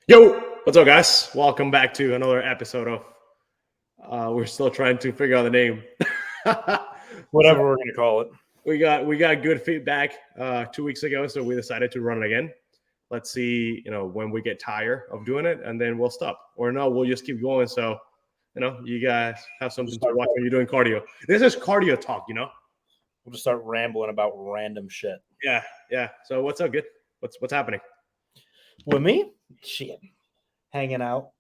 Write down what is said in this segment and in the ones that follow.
Yo, what's up, guys? Welcome back to another episode of. We're still trying to figure out the name. Whatever we're gonna call it. We got good feedback 2 weeks ago, so we decided to run it again. Let's see, when we get tired of doing it, and then we'll stop. Or no, we'll just keep going. So, you guys have something to watch when you're doing cardio. This is cardio talk, We'll just start rambling about random shit. Yeah. So what's up, good? What's happening? With me? Shit. Hanging out.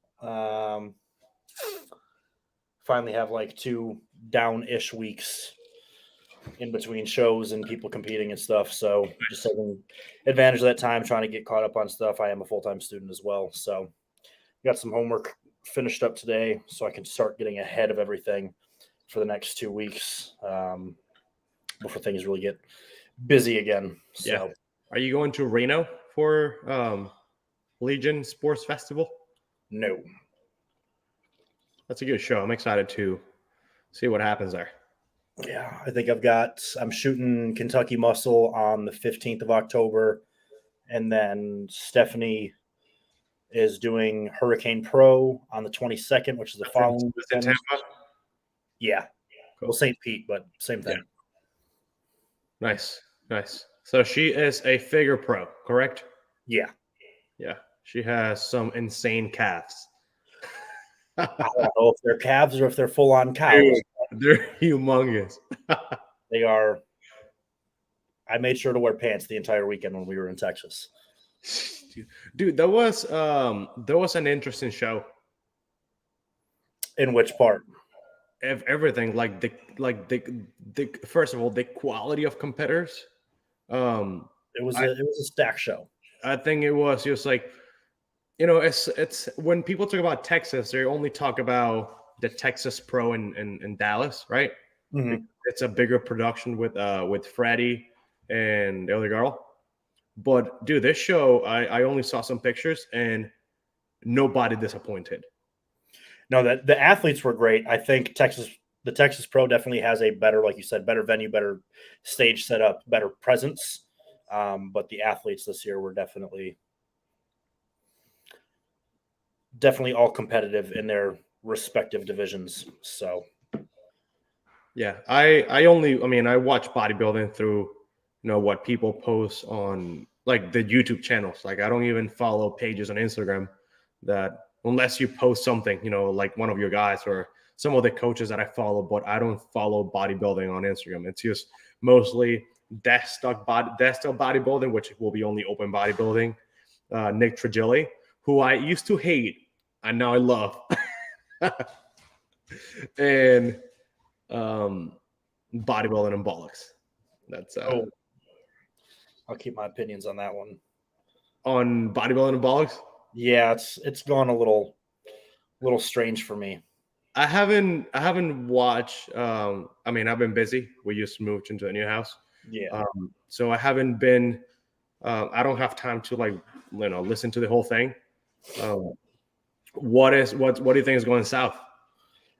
Finally have like 2 down-ish weeks in between shows and people competing and stuff. So just taking advantage of that time, trying to get caught up on stuff. I am a full-time student as well. So got some homework finished up today so I can start getting ahead of everything for the next 2 weeks before things really get busy again. So. Yeah. Are you going to Reno for Legion Sports Festival? No. That's a good show. I'm excited to see what happens there. Yeah, I think I'm shooting Kentucky Muscle on the 15th of October. And then Stephanie is doing Hurricane Pro on the 22nd, which is the following weekend. Yeah. Cool. Well, St. Pete, but same thing. Yeah. Nice. So she is a figure pro, correct? Yeah. She has some insane calves. I don't know if they're calves or if they're full-on cows. Dude, they're humongous. They are. I made sure to wear pants the entire weekend when we were in Texas. Dude, there was an interesting show. In which part? Everything, like the first of all, the quality of competitors. It was a stack show. I think it was just like, it's when people talk about Texas, they only talk about the Texas Pro in Dallas, right? Mm-hmm. It's a bigger production with Freddie and the other girl. But dude, this show, I only saw some pictures and nobody disappointed. No, the athletes were great. I think the Texas Pro definitely has a better, like you said, better venue, better stage setup, better presence. But the athletes this year were definitely all competitive in their respective divisions. So, yeah, I watch bodybuilding through, what people post on like the YouTube channels. Like I don't even follow pages on Instagram that, unless you post something, like one of your guys or some of the coaches that I follow, but I don't follow bodybuilding on Instagram. It's just mostly desktop bodybuilding, which will be only open bodybuilding. Nick Trigilli, who I used to hate and now I love. And bodybuilding and bollocks. That's I'll keep my opinions on that one. On bodybuilding and bollocks? Yeah, it's gone a little strange for me. I haven't watched. I've been busy. We just moved into a new house. Yeah. So I haven't been. I don't have time to listen to the whole thing. What do you think is going south?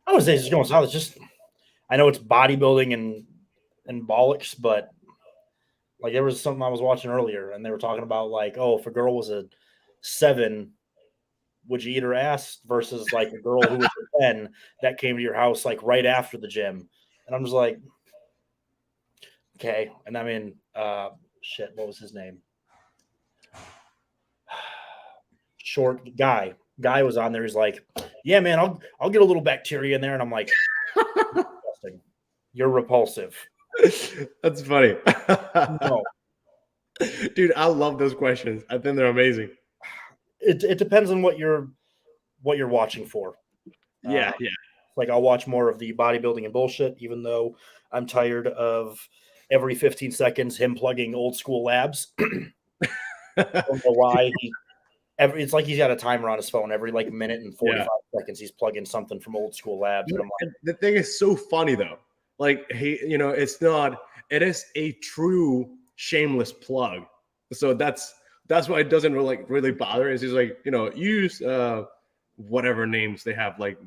I would say it's going south. It's just, I know it's bodybuilding and bollocks, but like there was something I was watching earlier, and they were talking about like, oh, if a girl was a 7, would you eat her ass? Versus like a girl who was a 10 that came to your house like right after the gym, and I'm just like, okay. And I mean, shit, what was his name? Short guy was on there. He's like, yeah, man, I'll get a little bacteria in there, and I'm like, you're repulsive. That's funny. No. Dude, I love those questions. I think they're amazing. It depends on what you're watching for. Yeah. Like I'll watch more of the bodybuilding and bullshit, even though I'm tired of every 15 seconds him plugging old school labs. I don't know why. It's like he's got a timer on his phone every like minute and 45 seconds. He's plugging something from old school labs. And I'm like, the thing is so funny though. Like it is a true shameless plug. So that's why it doesn't really bother. It's just like, use whatever names they have. Like,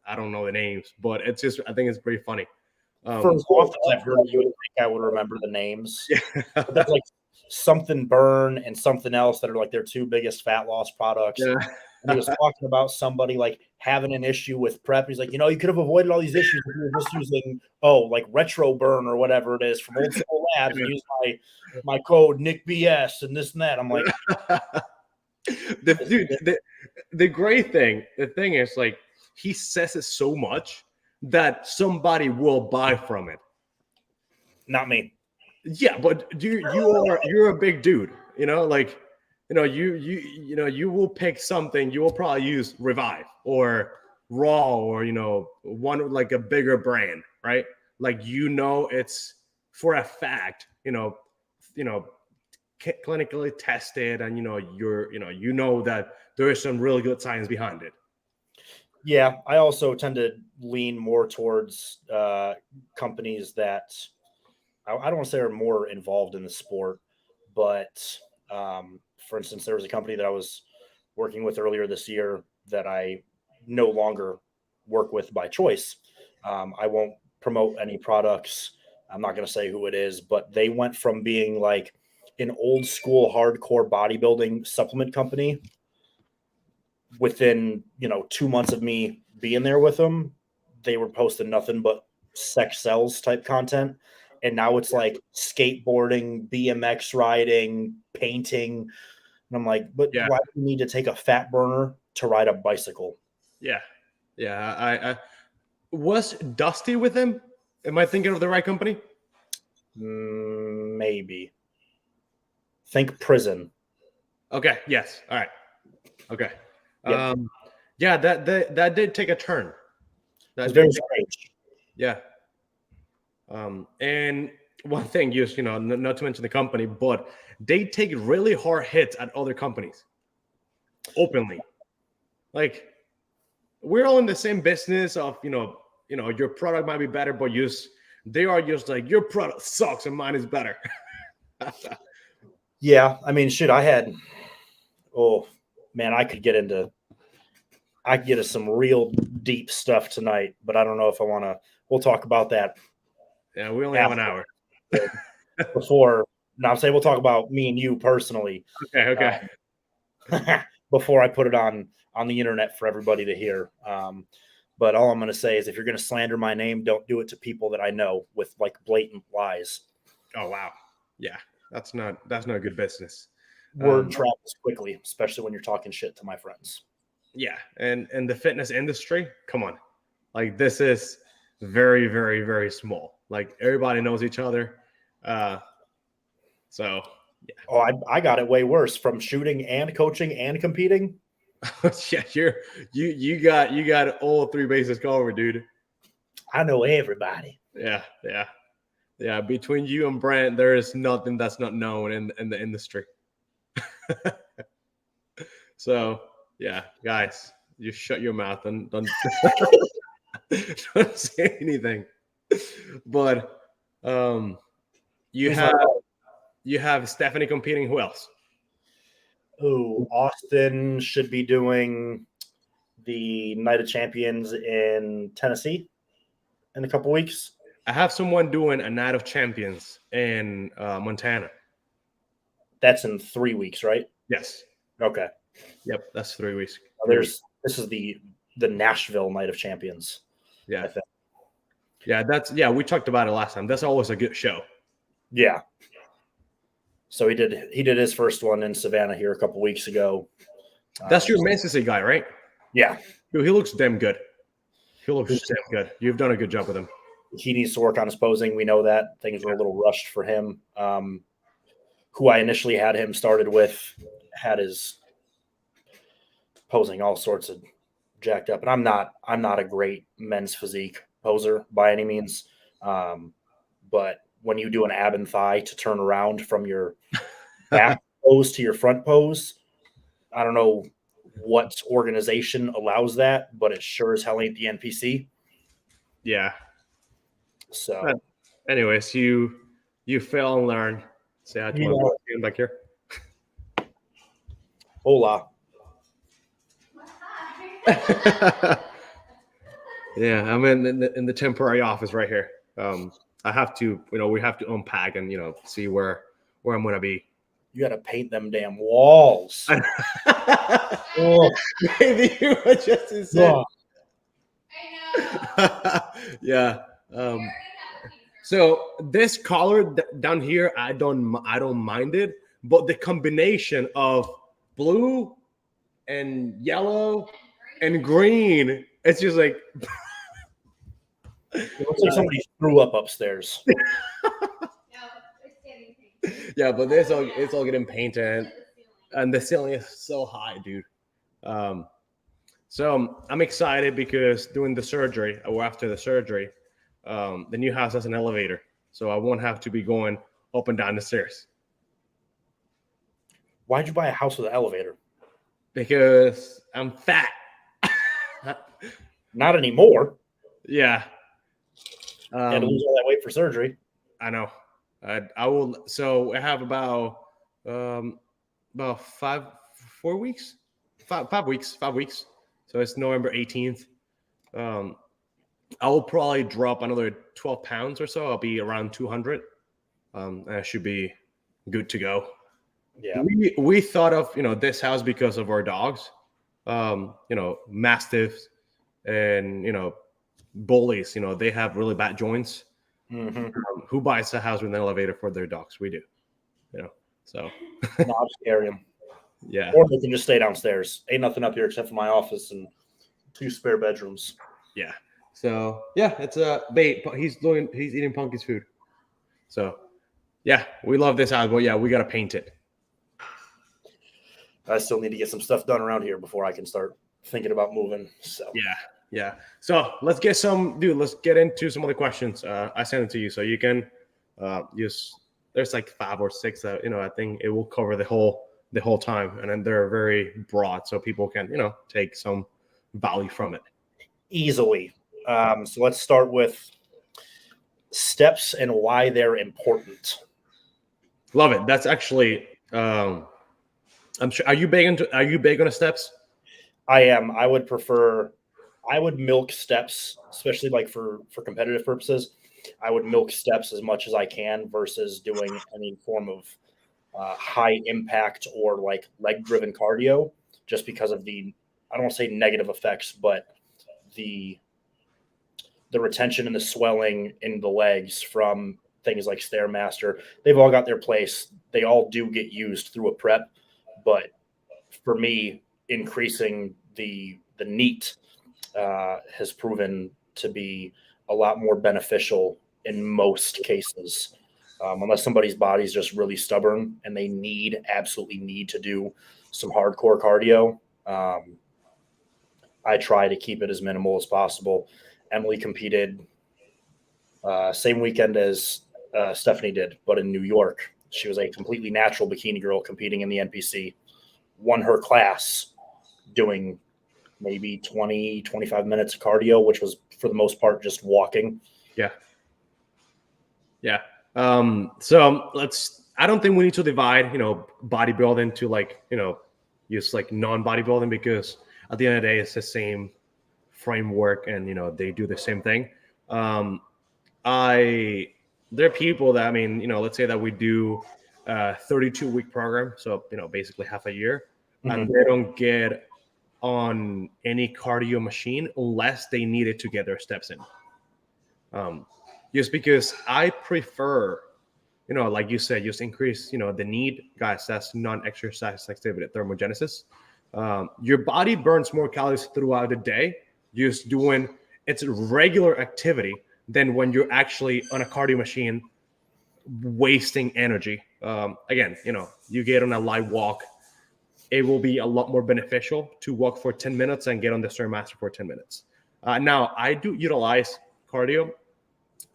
I don't know the names, but it's just, I think it's pretty funny. From off I've heard, you would think I would remember the names. Yeah. But that's like something burn and something else that are like their two biggest fat loss products. Yeah. And he was talking about somebody like having an issue with prep. He's like, you could have avoided all these issues if you were just using like retro burn or whatever it is from Old School Labs and use my code Nick BS and this and that. I'm like, the great thing, the thing is like he says it so much that somebody will buy from it. Not me. Yeah, but you're a big dude, like you will pick something, you will probably use Revive or Raw or one like a bigger brand, right? Like it's for a fact, clinically tested, and you know that there is some really good science behind it. Yeah, I also tend to lean more towards companies that I don't want to say are more involved in the sport, but for instance, there was a company that I was working with earlier this year that I no longer work with by choice. I won't promote any products. I'm not going to say who it is, but they went from being like an old school hardcore bodybuilding supplement company within 2 months of me being there with them. They were posting nothing but sex sells type content, and now it's like skateboarding, BMX riding, painting, and I'm like, but why do you need to take a fat burner to ride a bicycle? Yeah I was Dusty with him. Am I thinking of the right company? Maybe. Think prison. Okay, yes, all right, okay. Yep. That did take a turn. It's very strange. Yeah. And one thing, not to mention the company, but they take really hard hits at other companies openly. Like, we're all in the same business of, your product might be better, but they are just like, your product sucks and mine is better. Yeah, I mean, shit, I could get into some real deep stuff tonight, but I don't know if I want to. We'll talk about that. Yeah, we only have an hour. I'm saying we'll talk about me and you personally. Okay. Before I put it on the internet for everybody to hear. But all I'm going to say is if you're going to slander my name, don't do it to people that I know with like blatant lies. Oh, wow. Yeah, that's not good business. Word travels quickly, especially when you're talking shit to my friends. Yeah, and the fitness industry, come on. Like, this is very, very, very small. Like, everybody knows each other. So, yeah. Oh, I got it way worse from shooting and coaching and competing. Yeah, you got all three bases covered, dude. I know everybody. Yeah. Between you and Brent, there is nothing that's not known in the industry. So, yeah, guys, you shut your mouth and don't don't say anything. But you have Stephanie competing. Who else? Oh, Austin should be doing the Night of Champions in Tennessee in a couple weeks. I have someone doing a Night of Champions in Montana. That's in 3 weeks, right? Yes. Okay. Yep, that's 3 weeks. This is the Nashville Night of Champions. Yeah. Yeah, we talked about it last time. That's always a good show. Yeah. So he did his first one in Savannah here a couple weeks ago. That's your Manchester guy, right? Yeah. Dude, he looks damn good. Damn good. You've done a good job with him. He needs to work on his posing. We know that. Things were a little rushed for him. Who I initially had him started with had his posing all sorts of jacked up. And I'm not a great men's physique poser by any means. But when you do an ab and thigh to turn around from your back pose to your front pose, I don't know what organization allows that, but it sure as hell ain't the NPC. Yeah. So anyways, you fail and learn. Say hi to my boy back here. Hola. Yeah, I'm in the temporary office right here. I have to, we have to unpack and see where I'm gonna be You got to paint them damn walls. Oh, Maybe you were just insane. oh. Yeah. So this color down here, I don't mind it, but the combination of blue and yellow and green, it's just like It looks like somebody threw up upstairs. yeah, but this all it's all getting painted, and the ceiling is so high, dude. So I'm excited because doing the surgery or after the surgery, the new house has an elevator, so I won't have to be going up and down the stairs. Why'd you buy a house with an elevator? Because I'm fat. Not anymore. Yeah. You had to lose all that weight for surgery. I know. I will. So I have about 4 weeks, 5 weeks. So it's November 18th. I will probably drop another 12 pounds or so. I'll be around 200. And I should be good to go. Yeah. We thought of this house because of our dogs, mastiffs and bullies. They have really bad joints. Mm-hmm. Who buys a house with an elevator for their dogs? We do. So No, I'll just carry them. Yeah. Or they can just stay downstairs. Ain't nothing up here except for my office and 2 spare bedrooms. Yeah. So yeah, it's a bait. He's eating Punky's food. So yeah, we love this house, but yeah, we gotta paint it. I still need to get some stuff done around here before I can start thinking about moving. So yeah. So let's get into some of the questions. I sent it to you, so you can use. There's like 5 or 6 that I think it will cover the whole time, and then they're very broad, so people can take some value from it easily. So let's start with steps and why they're important. Love it. That's actually. I'm sure. Are you big on the steps? I am. I would milk steps, especially like for competitive purposes. I would milk steps as much as I can versus doing any form of high impact or like leg driven cardio, just because of I don't want to say negative effects, but the retention and the swelling in the legs from things like Stairmaster. They've all got their place. They all do get used through a prep. But for me, increasing the NEAT has proven to be a lot more beneficial in most cases, unless somebody's body's just really stubborn and they absolutely need to do some hardcore cardio. I try to keep it as minimal as possible. Emily competed same weekend as Stephanie did, but in New York. She was a completely natural bikini girl competing in the NPC, won her class doing maybe 20, 25 minutes of cardio, which was for the most part just walking. Yeah. So I don't think we need to divide, bodybuilding to use like non-bodybuilding, because at the end of the day, it's the same framework and, they do the same thing. There are people that, let's say that we do a 32-week program. So, basically half a year, and they don't get on any cardio machine unless they need it to get their steps in. Just because I prefer, like you said, just increase, the need, guys, that's non-exercise activity, thermogenesis. Your body burns more calories throughout the day just doing its regular activity than when you're actually on a cardio machine wasting energy. Again, you get on a light walk, it will be a lot more beneficial to walk for 10 minutes and get on the Stairmaster for 10 minutes. Now, I do utilize cardio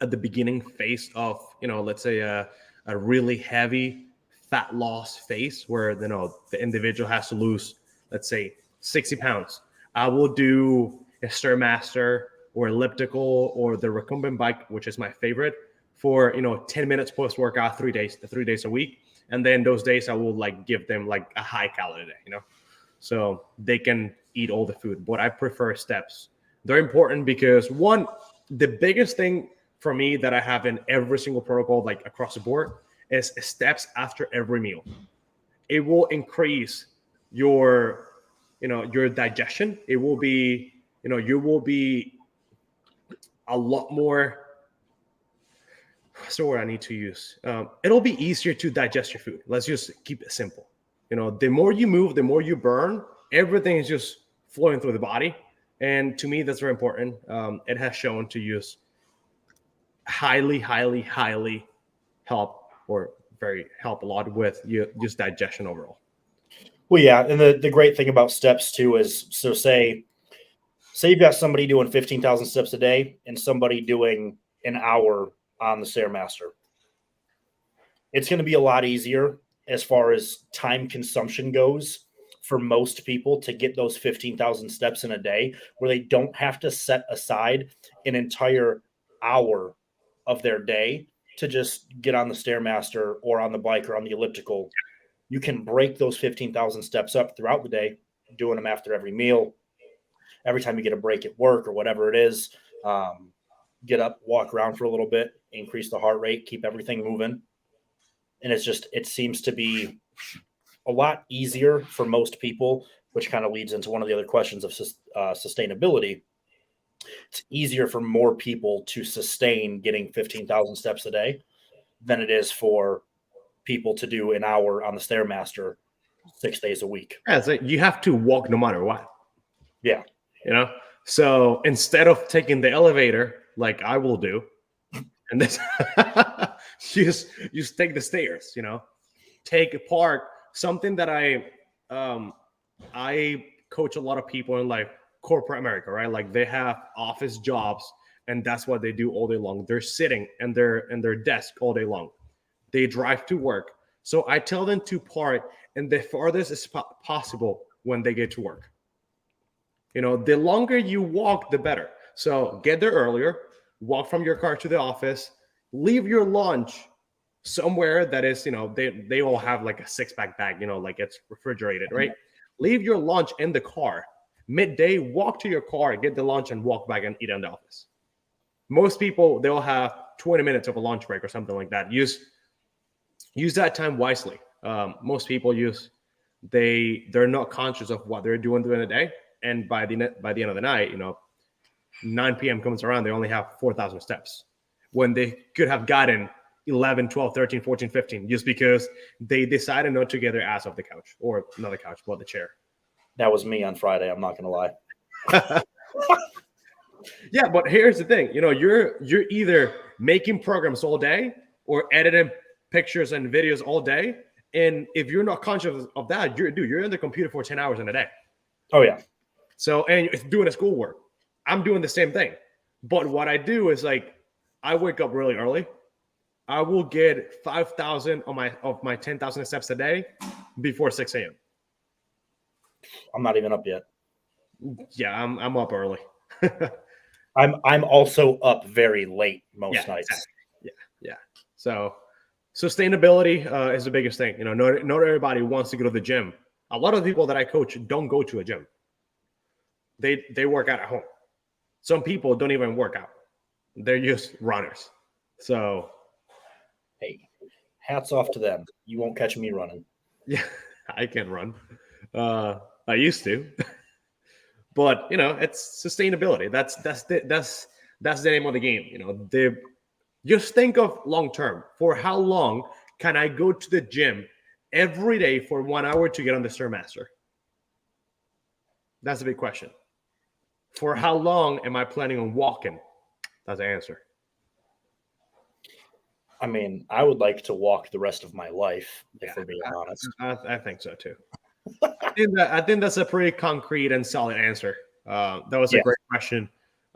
at the beginning phase of, let's say a really heavy fat loss phase where, the individual has to lose, let's say 60 pounds. I will do a Stairmaster or elliptical or the recumbent bike, which is my favorite, for 10 minutes post workout, 3 days a week. And then those days I will give them a high calorie day, so they can eat all the food. But I prefer steps. They're important because, one, the biggest thing for me that I have in every single protocol, across the board, is steps after every meal. it will increase your, your digestion. It will be, you will be a lot more, what's the word I need to use? It'll be easier to digest your food. Let's just keep it simple. The more you move, the more you burn, everything is just flowing through the body. And to me, that's very important. It has shown to use highly help a lot with you, just digestion overall. Well, yeah. And the great thing about steps too is, so say you've got somebody doing 15,000 steps a day and somebody doing an hour on the Stairmaster. It's going to be a lot easier as far as time consumption goes for most people to get those 15,000 steps in a day, where they don't have to set aside an entire hour of their day to just get on the Stairmaster or on the bike or on the elliptical. You can break those 15,000 steps up throughout the day, doing them after every meal, every time you get a break at work or whatever it is. Get up, walk around for a little bit, increase the heart rate, keep everything moving. And it seems to be a lot easier for most people, which kind of leads into one of the other questions of sustainability. It's easier for more people to sustain getting 15,000 steps a day than it is for people to do an hour on the Stairmaster 6 days a week. Yeah, so you have to walk no matter what. Yeah. So instead of taking the elevator like I will do, and this you just take the stairs, take a park. Something that I coach a lot of people in, like, corporate America, right? Like, they have office jobs and that's what they do all day long. They're sitting in their desk all day long. They drive to work. So I tell them to park in the farthest as possible when they get to work. The longer you walk, the better. So get there earlier, walk from your car to the office, leave your lunch somewhere that is, they all have like a 6-pack bag, like it's refrigerated, right? Leave your lunch in the car. Midday, walk to your car, get the lunch, and walk back and eat in the office. Most people, they'll have 20 minutes of a lunch break or something like that. Use that time wisely. Most people they're not conscious of what they're doing during the day. And by the end of the night, 9 p.m. comes around, they only have 4,000 steps when they could have gotten 11, 12, 13, 14, 15, just because they decided not to get their ass off the couch, or not the couch, but the chair. That was me on Friday. I'm not going to lie. Yeah, but here's the thing. You're either making programs all day or editing pictures and videos all day. And if you're not conscious of that, you're in the computer for 10 hours in a day. Oh, yeah. So, and it's doing a schoolwork. I'm doing the same thing. But what I do is, like, I wake up really early. I will get 5,000 of my 10,000 steps a day before 6 a.m. I'm not even up yet. Yeah, I'm up early. I'm also up very late most nights. Exactly. Yeah. So sustainability is the biggest thing. Not everybody wants to go to the gym. A lot of people that I coach don't go to a gym. They work out at home. Some people don't even work out. They're just runners. So, hey, hats off to them. You won't catch me running. Yeah, I can run. I used to. But it's sustainability. That's the name of the game. Just think of long term. For how long can I go to the gym every day for 1 hour to get on the Stairmaster? That's a big question. For how long am I planning on walking? That's the answer. I mean, I would like to walk the rest of my life, if we're being honest. I think so too. I think that's a pretty concrete and solid answer. That was a great question.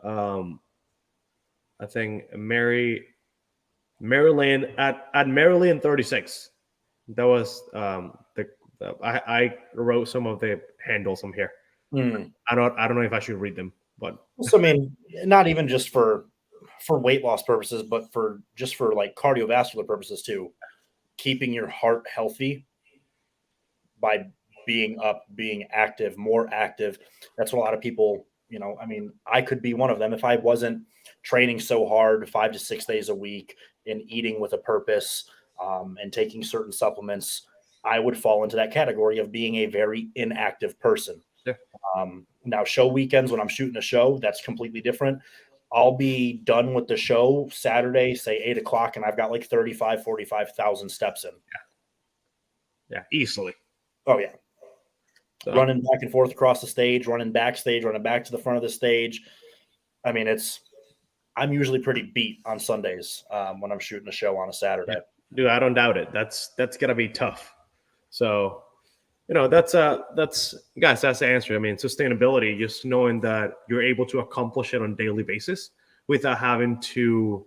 I think Maryland at Maryland 36. That was I wrote some of the handles from here. I don't know if I should read them, but so I mean, not even just for weight loss purposes, but for like cardiovascular purposes too. Keeping your heart healthy by being up, being active, more active. That's what a lot of people, I mean, I could be one of them if I wasn't training so hard 5 to 6 days a week and eating with a purpose, and taking certain supplements. I would fall into that category of being a very inactive person. Yeah. Now, show weekends when I'm shooting a show, that's completely different. I'll be done with the show Saturday, say 8 o'clock, and I've got like 45,000 steps in. Yeah, easily. Oh, yeah. So, running back and forth across the stage, running backstage, running back to the front of the stage. I mean, I'm usually pretty beat on Sundays when I'm shooting a show on a Saturday. yeah. Dude, I don't doubt it. That's gonna be tough. So, that's guys, that's the answer. I mean, sustainability, just knowing that you're able to accomplish it on a daily basis without having to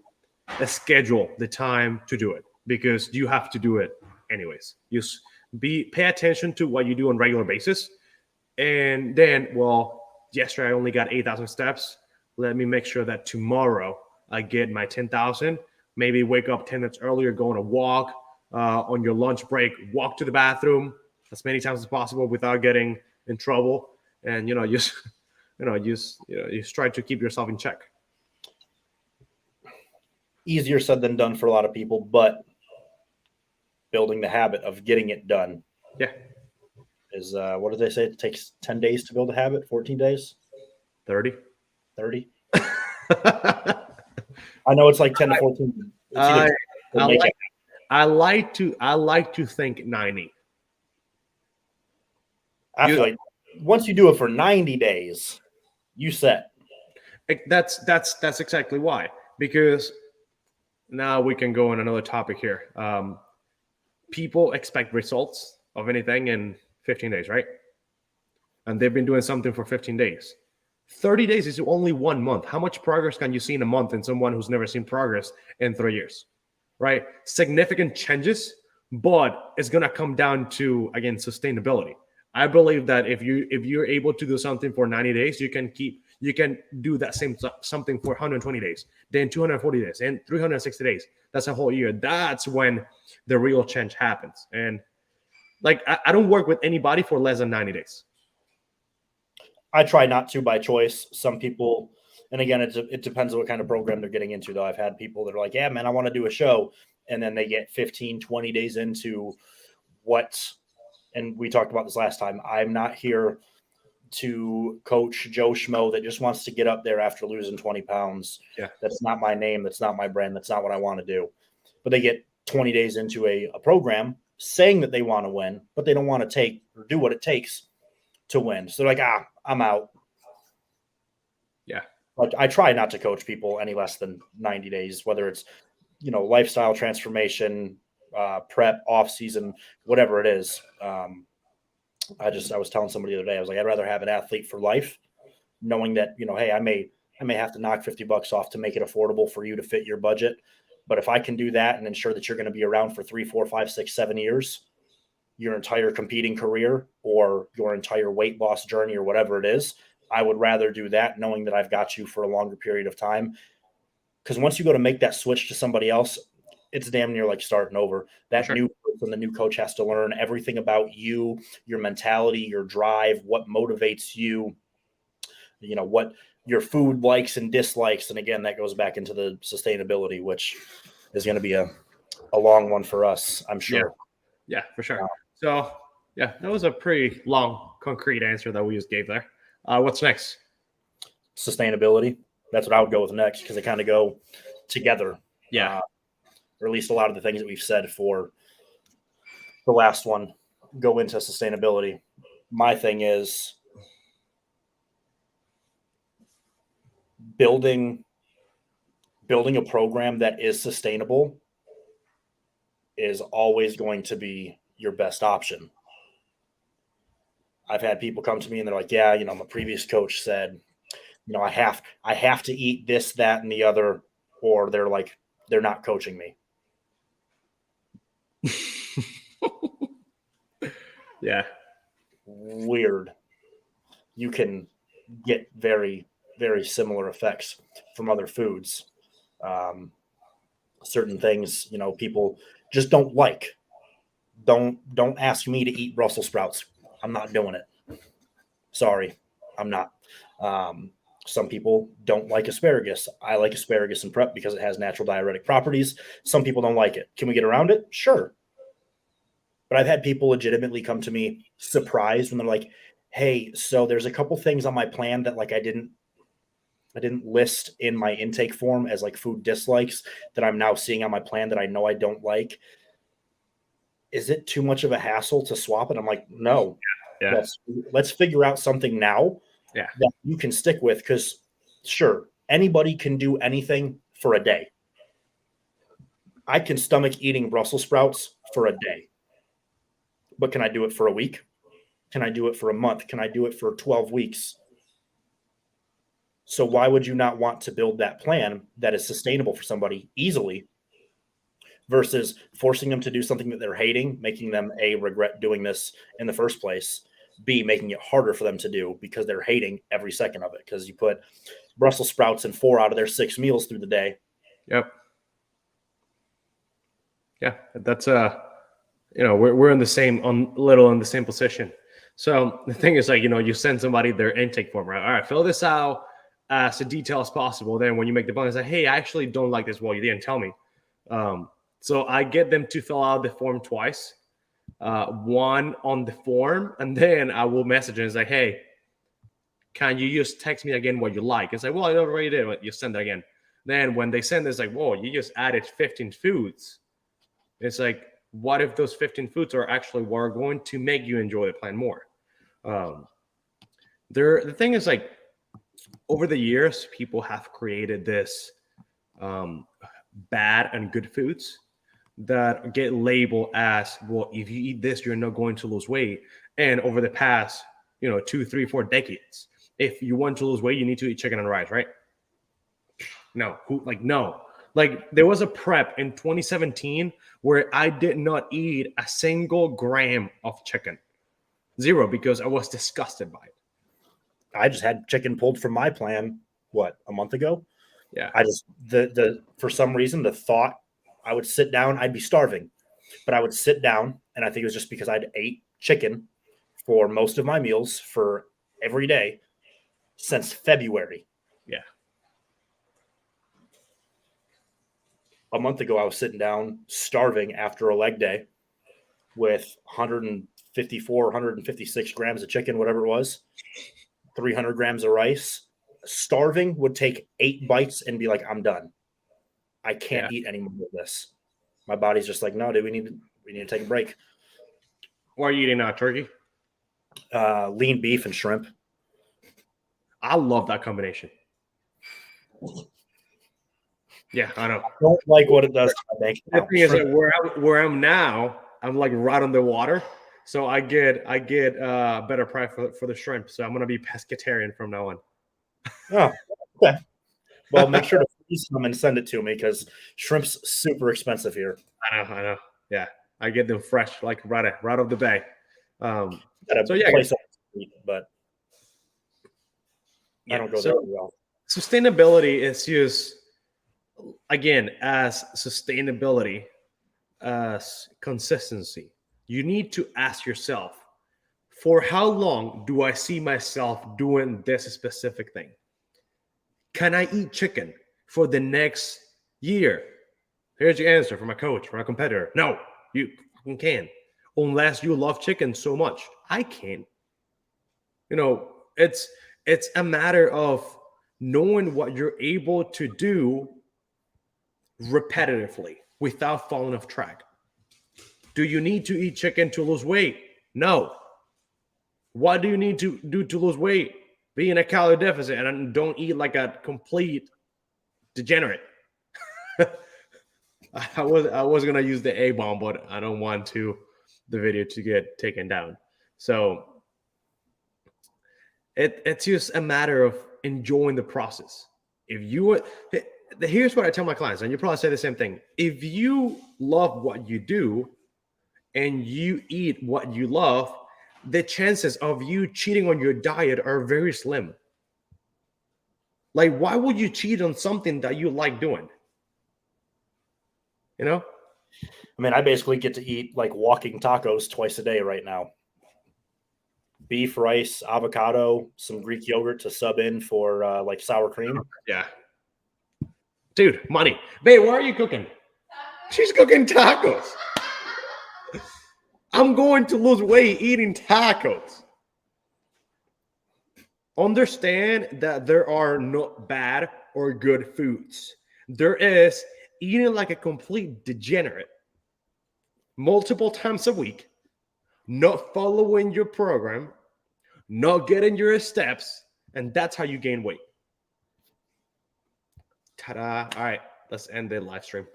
schedule the time to do it, because you have to do it anyways. Just pay attention to what you do on a regular basis, and then, well, yesterday I only got 8,000 steps. Let me make sure that tomorrow I get my 10,000. Maybe wake up 10 minutes earlier, go on a walk on your lunch break, walk to the bathroom as many times as possible without getting in trouble, and just try to keep yourself in check. Easier said than done for a lot of people, but building the habit of getting it done. Yeah. Is what do they say? It takes 10 days to build a habit, 14 days? 30. 30? I know it's like 10 to 14. I like to think 90. I feel like once you do it for 90 days, you set. That's exactly why. Because now we can go on another topic here. People expect results of anything in 15 days, right? And they've been doing something for 15 days. 30 days is only 1 month. How much progress can you see in a month in someone who's never seen progress in 3 years, right? Significant changes, but it's going to come down to, again, sustainability. I believe that if you're able to do something for 90 days, you can do that same something for 120 days, then 240 days, and 360 days. That's a whole year. That's when the real change happens. And like, I don't work with anybody for less than 90 days. I try not to by choice. Some people, and again, it depends on what kind of program they're getting into, though. I've had people that are like, yeah, man, I want to do a show. And then they get 15, 20 days into and we talked about this last time. I'm not here to coach Joe Schmo that just wants to get up there after losing 20 pounds. Yeah. That's not my name. That's not my brand. That's not what I want to do. But they get 20 days into a program saying that they want to win, but they don't want to take or do what it takes to win. So they're like, I'm out. Yeah. Like, I try not to coach people any less than 90 days, whether it's, lifestyle transformation, prep, off season, whatever it is. I was telling somebody the other day, I was like, I'd rather have an athlete for life, knowing that, hey, I may have to knock $50 off to make it affordable for you to fit your budget. But if I can do that and ensure that you're going to be around for 3, 4, 5, 6, 7 years, your entire competing career or your entire weight loss journey or whatever it is, I would rather do that knowing that I've got you for a longer period of time. Because once you go to make that switch to somebody else, it's damn near like starting over. That Sure. new person, the new coach has to learn everything about you, your mentality, your drive, what motivates you, what your food likes and dislikes. And again, that goes back into the sustainability, which is going to be a long one for us, I'm sure. Yeah, for sure. So, yeah, that was a pretty long, concrete answer that we just gave there. What's next? Sustainability. That's what I would go with next, because they kind of go together. Yeah. Or at least a lot of the things that we've said for the last one go into sustainability. My thing is building a program that is sustainable is always going to be your best option. I've had people come to me and they're like, yeah, my previous coach said, I have to eat this, that, and the other, or they're not coaching me. Yeah. Weird. You can get very, very similar effects from other foods. Certain things, people just don't like. Don't ask me to eat Brussels sprouts. I'm not doing it. Sorry, I'm not. Some people don't like asparagus. I like asparagus in prep because it has natural diuretic properties. Some people don't like it. Can we get around it? Sure. But I've had people legitimately come to me surprised when they're like, "Hey, so there's a couple things on my plan that like I didn't list in my intake form as like food dislikes that I'm now seeing on my plan that I know I don't like. Is it too much of a hassle to swap it?" I'm like, "No. Yeah. Let's figure out something now Yeah. that you can stick with, because sure, anybody can do anything for a day. I can stomach eating Brussels sprouts for a day. But can I do it for a week? Can I do it for a month? Can I do it for 12 weeks? So why would you not want to build that plan that is sustainable for somebody easily versus forcing them to do something that they're hating, making them A, regret doing this in the first place, B, making it harder for them to do because they're hating every second of it, because you put Brussels sprouts in 4 out of their 6 meals through the day. Yep. Yeah, that's we're in the same in the same position. So the thing is, like, you send somebody their intake form, right? All right, fill this out as detail as possible. Then when you make the bonus, like, hey, I actually don't like this. Well, you didn't tell me. So I get them to fill out the form twice, one on the form, and then I will message them and say, hey, can you just text me again what you like? It's like, well, I already did. You send it again. Then when they send this, like, whoa, you just added 15 foods. It's like, what if those 15 foods are actually what are going to make you enjoy the plan more? The thing is, like, over the years, people have created this bad and good foods that get labeled as, well, if you eat this, you're not going to lose weight. And over the past, 2, 3, 4 decades, if you want to lose weight, you need to eat chicken and rice, right? No. No. Like, there was a prep in 2017 where I did not eat a single gram of chicken. 0, because I was disgusted by it. I just had chicken pulled from my plan, a month ago? Yeah. I just, for some reason, the thought I would sit down, I'd be starving, but I would sit down, and I think it was just because I'd ate chicken for most of my meals for every day since February. Yeah. A month ago, I was sitting down starving after a leg day with 154, 156 grams of chicken, whatever it was, 300 grams of rice. Starving, would take 8 bites and be like, I'm done. I can't eat any more of this. My body's just like, no, dude, we need to take a break. What are you eating now? Turkey? Lean beef and shrimp. I love that combination. Yeah, I know. I don't like what it does to my bank account. The thing is that where I'm now, I'm like right on the water, so I get better price for the shrimp. So I'm gonna be pescatarian from now on. Oh, okay. Well, make sure to freeze them and send it to me, because shrimp's super expensive here. I know. Yeah, I get them fresh, like right off the bay. So yeah, but I don't go there well. Sustainability is used again as sustainability as consistency. You need to ask yourself, for how long do I see myself doing this specific thing? Can I eat chicken for the next year? Here's your answer from a coach, from a competitor. No, you can't. Unless you love chicken so much. I can't. It's a matter of knowing what you're able to do repetitively without falling off track. Do you need to eat chicken to lose weight? No. What do you need to do to lose weight? Be in a calorie deficit and don't eat like a complete degenerate. I was gonna use the A-bomb, but I don't want the video to get taken down. So it's just a matter of enjoying the process. Here's what I tell my clients, and you probably say the same thing. If you love what you do and you eat what you love, the chances of you cheating on your diet are very slim. Like, why would you cheat on something that you like doing? I mean, I basically get to eat like walking tacos twice a day right now. Beef, rice, avocado, some Greek yogurt to sub in for like sour cream. Yeah. Dude, money. Babe, what are you cooking? She's cooking tacos. I'm going to lose weight eating tacos. Understand that there are no bad or good foods. There is eating like a complete degenerate multiple times a week, not following your program, not getting your steps, and that's how you gain weight. Ta-da. All right, let's end the live stream.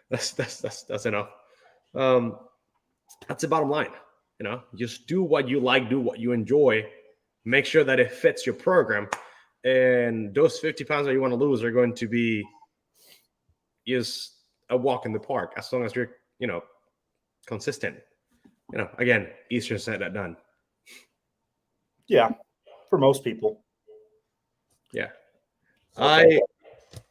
that's enough. That's the bottom line. Just do what you like, do what you enjoy, make sure that it fits your program, and those 50 pounds that you want to lose are going to be just a walk in the park as long as you're consistent. Again, easier said than done. Yeah, for most people. Yeah. All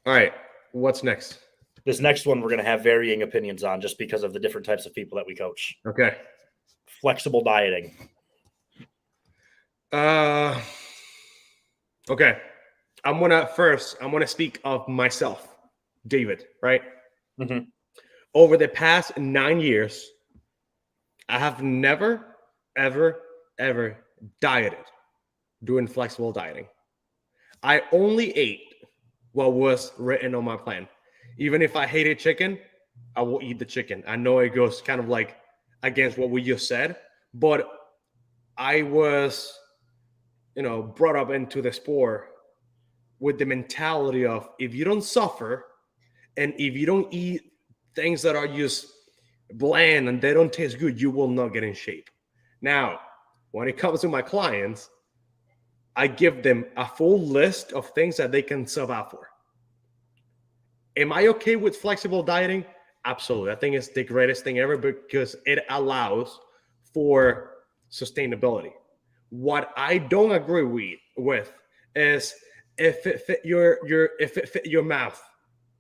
right, what's next? This next one we're going to have varying opinions on just because of the different types of people that we coach. Okay. Flexible dieting. Okay. I'm gonna speak of myself, David, right? Mm-hmm. Over the past 9 years, I have never, ever dieted doing flexible dieting. I only ate what was written on my plan. Even if I hated chicken, I will eat the chicken. I know it goes kind of like against what we just said, but I was, brought up into the sport with the mentality of if you don't suffer and if you don't eat things that are just bland and they don't taste good, you will not get in shape. Now, when it comes to my clients, I give them a full list of things that they can survive for. Am I okay with flexible dieting? Absolutely. I think it's the greatest thing ever because it allows for sustainability. What I don't agree with is if it fit your mouth.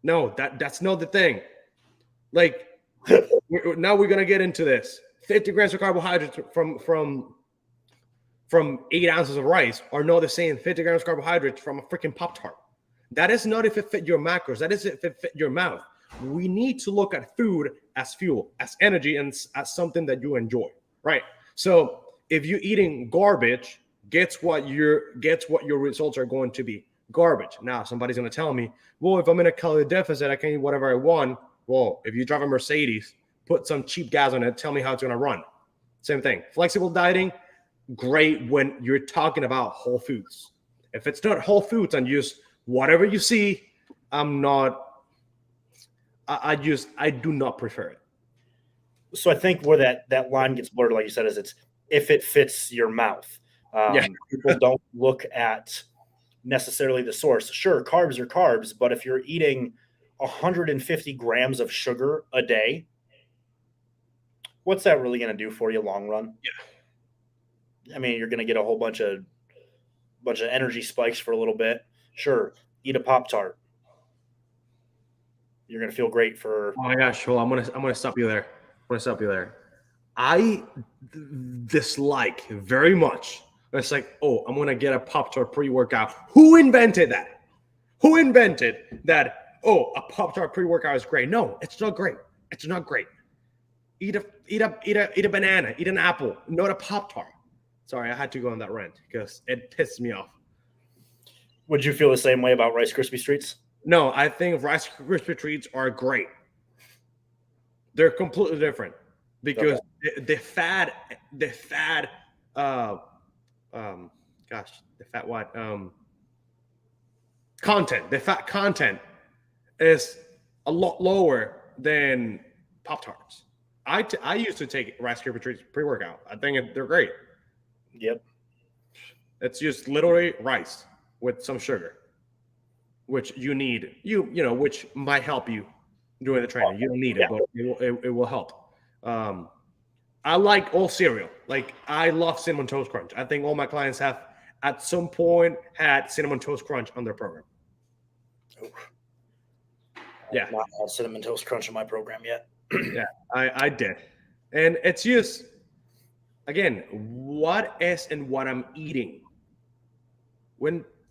No, that's not the thing. Like now we're gonna get into this. 50 grams of carbohydrates from 8 ounces of rice are not the same 50 grams of carbohydrates from a freaking Pop-Tart. That is not if it fit your macros. That is if it fit your mouth. We need to look at food as fuel, as energy, and as something that you enjoy, right? So if you're eating garbage, guess what your results are going to be? Garbage. Now somebody's going to tell me, well, if I'm in a calorie deficit, I can eat whatever I want. Well, if you drive a Mercedes, put some cheap gas on it, tell me how it's going to run. Same thing. Flexible dieting, great when you're talking about whole foods. If it's not whole foods and just whatever you see, I do not prefer it. So I think where that line gets blurred, like you said, is it's if it fits your mouth. People don't look at necessarily the source. Sure, carbs are carbs, but if you're eating 150 grams of sugar a day, what's that really going to do for you long run? Yeah. I mean, you're going to get a whole bunch of energy spikes for a little bit. Sure, eat a Pop-Tart. You're going to feel great for. Oh my gosh! Well, I'm gonna stop you there. I dislike very much. It's like, oh, I'm gonna get a Pop-Tart pre-workout. Who invented that? Who invented that? Oh, a Pop-Tart pre-workout is great. No, it's not great. It's not great. Eat a banana. Eat an apple. Not a Pop-Tart. Sorry, I had to go on that rant because it pissed me off. Would you feel the same way about Rice Krispie treats? No, I think Rice Krispie treats are great. They're completely different because the fat content is a lot lower than Pop-Tarts. I used to take Rice Krispie treats pre-workout. I think they're great. Yep. It's just literally rice with some sugar, which you need, which might help you during the training. You don't need it, but it will help. I like all cereal. Like I love Cinnamon Toast Crunch. I think all my clients have at some point had Cinnamon Toast Crunch on their program. Yeah, not had Cinnamon Toast Crunch in my program yet. Yeah, I did, and it's just again what is and what I'm eating.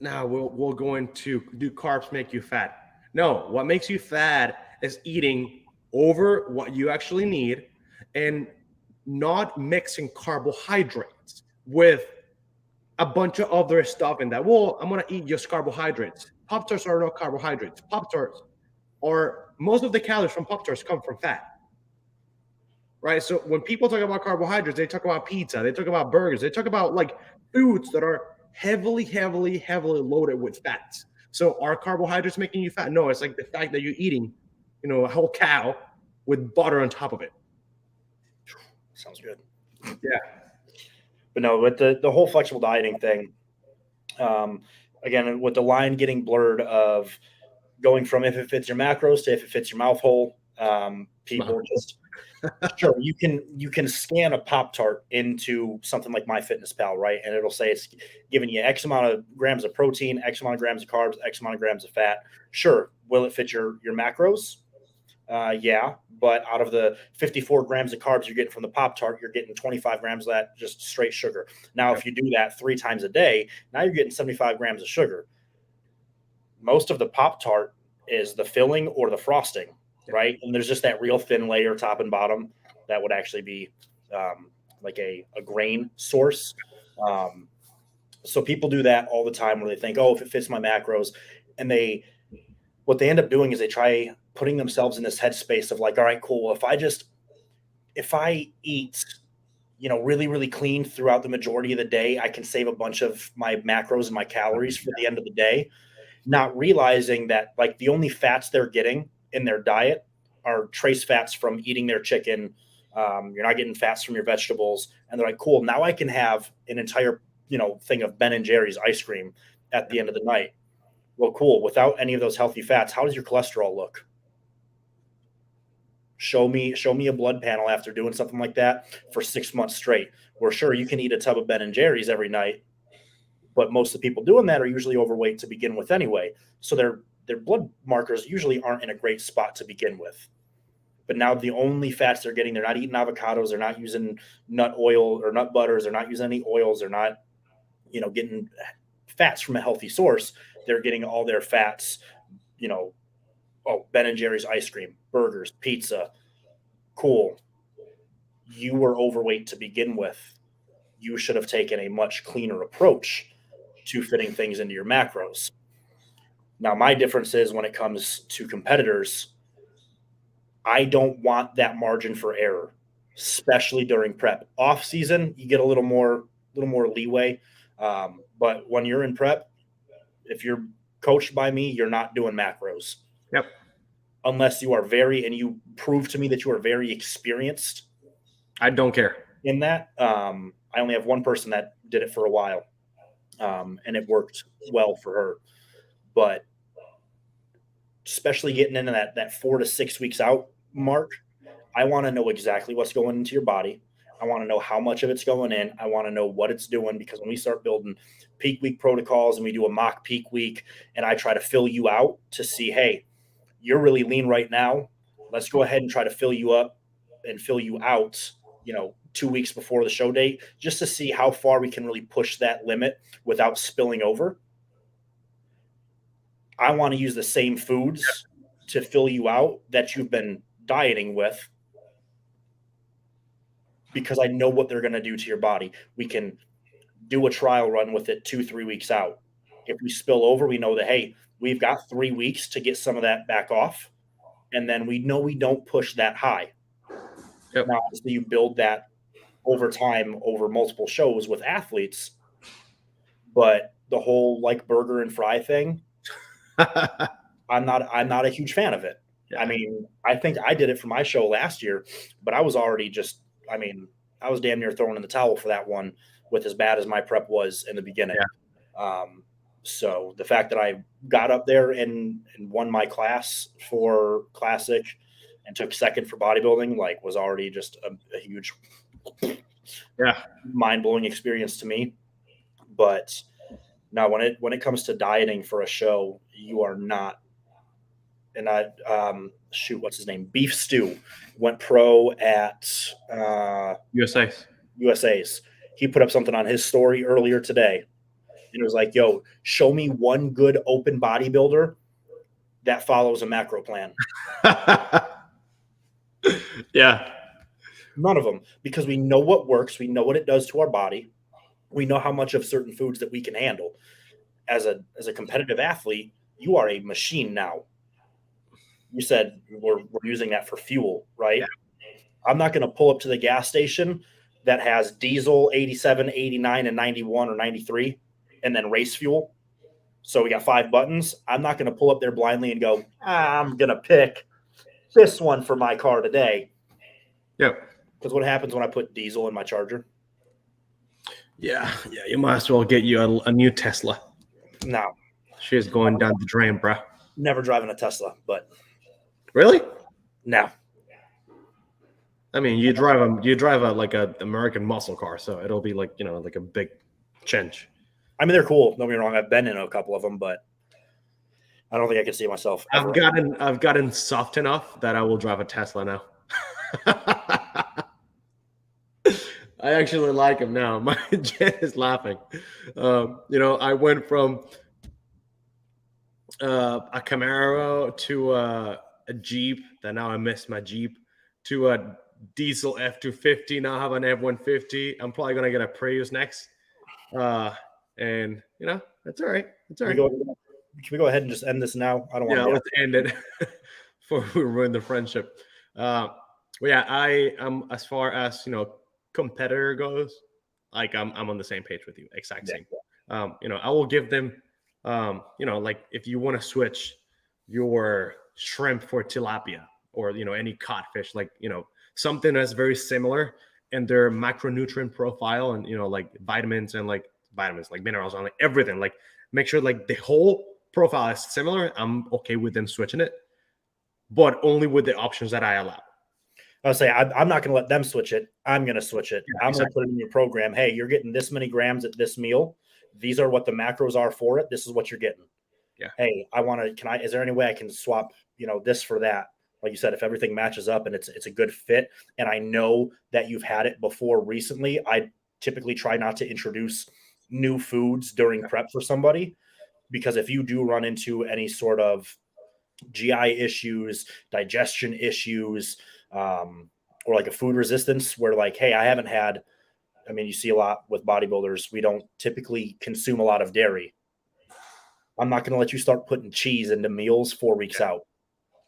Now we'll go into do carbs make you fat? No, what makes you fat is eating over what you actually need and not mixing carbohydrates with a bunch of other stuff in that. Well, I'm gonna eat just carbohydrates. Pop-Tarts are not carbohydrates. Pop-Tarts are, most of the calories from Pop-Tarts come from fat. Right. So when people talk about carbohydrates, they talk about pizza, they talk about burgers, they talk about like foods that are heavily, heavily, heavily loaded with fats. So are carbohydrates making you fat? No, it's like the fact that you're eating, a whole cow with butter on top of it. Sounds good. Yeah. But no, with the whole flexible dieting thing, again, with the line getting blurred of going from if it fits your macros to if it fits your mouth hole, people just sure you can scan a Pop-Tart into something like MyFitnessPal, right? And it'll say it's giving you X amount of grams of protein, X amount of grams of carbs, X amount of grams of fat. Sure, will it fit your macros? Yeah, but out of the 54 grams of carbs you're getting from the Pop-Tart, you're getting 25 grams of that just straight sugar. Now, if you do that 3 times a day, now you're getting 75 grams of sugar. Most of the Pop-Tart is the filling or the frosting, right? And there's just that real thin layer top and bottom that would actually be like a grain source. So people do that all the time where they think, oh, if it fits my macros, and what they end up doing is they try putting themselves in this headspace of like, all right, cool. If I eat, really, really clean throughout the majority of the day, I can save a bunch of my macros and my calories for the end of the day. Not realizing that like the only fats they're getting in their diet are trace fats from eating their chicken. You're not getting fats from your vegetables. And they're like, cool, now I can have an entire, thing of Ben and Jerry's ice cream at the end of the night. Well, cool. Without any of those healthy fats, how does your cholesterol look? Show me a blood panel after doing something like that for 6 months straight. Where sure, you can eat a tub of Ben and Jerry's every night, but most of the people doing that are usually overweight to begin with anyway. So their blood markers usually aren't in a great spot to begin with. But now the only fats they're getting, they're not eating avocados, they're not using nut oil or nut butters, they're not using any oils, they're not, getting fats from a healthy source. They're getting all their fats, Ben and Jerry's ice cream, burgers, pizza. Cool. You were overweight to begin with. You should have taken a much cleaner approach to fitting things into your macros. Now, my difference is when it comes to competitors, I don't want that margin for error, especially during prep. Off season, you get a little more leeway. But when you're in prep, if you're coached by me, you're not doing macros. Yep. Unless you are and you prove to me that you are very experienced. I don't care in that. I only have one person that did it for a while, and it worked well for her. But especially getting into that 4 to 6 weeks out mark, I want to know exactly what's going into your body. I want to know how much of it's going in. I want to know what it's doing, because when we start building peak week protocols and we do a mock peak week and I try to fill you out to see, hey, you're really lean right now. Let's go ahead and try to fill you up and fill you out, 2 weeks before the show date, just to see how far we can really push that limit without spilling over. I want to use the same foods to fill you out that you've been dieting with, because I know what they're going to do to your body. We can do a trial run with it 2-3 weeks out. If we spill over, we know that, hey, we've got 3 weeks to get some of that back off. And then we know we don't push that high. Yep. Now, obviously, you build that over time, over multiple shows with athletes. But the whole like burger and fry thing, I'm not a huge fan of it. Yeah. I mean, I think I did it for my show last year, but I was already I was damn near throwing in the towel for that one with as bad as my prep was in the beginning. Yeah. So the fact that I got up there and won my class for classic and took second for bodybuilding, was already just a huge, mind-blowing experience to me. But now when it comes to dieting for a show, you are not. And what's his name? Beef Stew went pro at USA's. He put up something on his story earlier today. And it was like, yo, show me one good open bodybuilder that follows a macro plan. Yeah. None of them, because we know what works. We know what it does to our body. We know how much of certain foods that we can handle. As a competitive athlete, you are a machine now. You said we're using that for fuel, right? Yeah. I'm not going to pull up to the gas station that has diesel 87, 89, and 91 or 93, and then race fuel. So we got 5 buttons. I'm not going to pull up there blindly and go, I'm going to pick this one for my car today. Yep. Because what happens when I put diesel in my Charger? Yeah. You might as well get you a new Tesla. No. She's going down the drain, bro. Never driving a Tesla, but Really? no. I mean, you drive a like a American muscle car, so it'll be like like a big change. I mean, they're cool. Don't get me wrong. I've been in a couple of them, but I don't think I can see myself. I've gotten soft enough that I will drive a Tesla now. I actually like him now. My Jen is laughing. I went from a Camaro to a Jeep. That now I miss my Jeep, to a diesel F-250. Now I have an F-150. I'm probably gonna get a Prius next. And that's all right. It's all right. Can we go ahead and just end this now? I don't want to. Let's end it before we ruin the friendship. Well, yeah, I am, as far as competitor goes, like I'm on the same page with you, exact same. I will give them, like if you want to switch your shrimp for tilapia, or any codfish, like something that's very similar in their macronutrient profile, and like vitamins, like minerals, and like everything, like make sure like the whole profile is similar. I'm okay with them switching it, but only with the options that I allow. I'll say I'm not going to let them switch it. I'm going to switch it. I'm going to put it in your program. Hey, you're getting this many grams at this meal. These are what the macros are for it. This is what you're getting. Yeah. Hey, is there any way I can swap, this for that? Like you said, if everything matches up and it's a good fit, and I know that you've had it before recently, I typically try not to introduce new foods during prep for somebody, because if you do run into any sort of GI issues, digestion issues, or like a food resistance where like, hey, you see a lot with bodybuilders, we don't typically consume a lot of dairy. I'm not going to let you start putting cheese into meals 4 weeks out.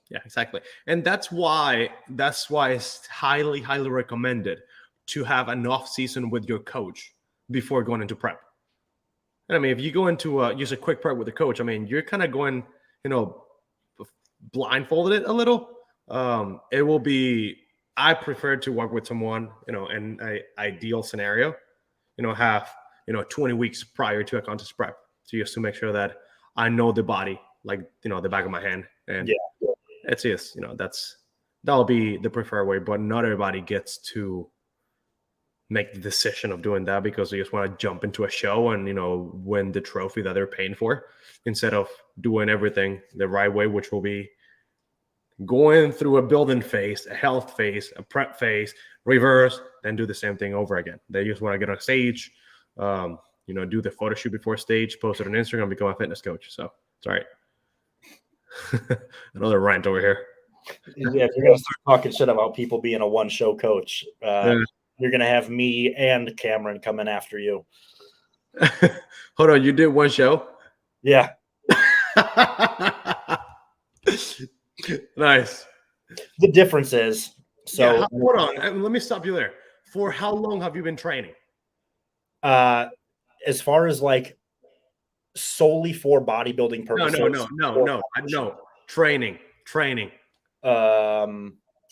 Yeah, exactly. And that's why it's highly, highly recommended to have an off season with your coach before going into prep. And I mean, if you go into use a quick prep with a coach, I mean, you're kind of going, blindfolded it a little. It will be, I prefer to work with someone, in an ideal scenario, have, 20 weeks prior to a contest prep. So just to make sure that I know the body, like, the back of my hand. And it's just, that'll be the preferred way, but not everybody gets to make the decision of doing that because they just want to jump into a show and, win the trophy that they're paying for, instead of doing everything the right way, which will be going through a building phase, a health phase, a prep phase, reverse, then do the same thing over again. They just want to get on stage, do the photo shoot before stage, post it on Instagram, become a fitness coach. So it's all right. Another rant over here. Yeah, if you're going to start talking shit about people being a one-show coach, you're going to have me and Cameron coming after you. Hold on, you did one show? Yeah. Nice. The difference is, hold on, let me stop you there. For how long have you been training? As far as like solely for bodybuilding purposes. No. Training.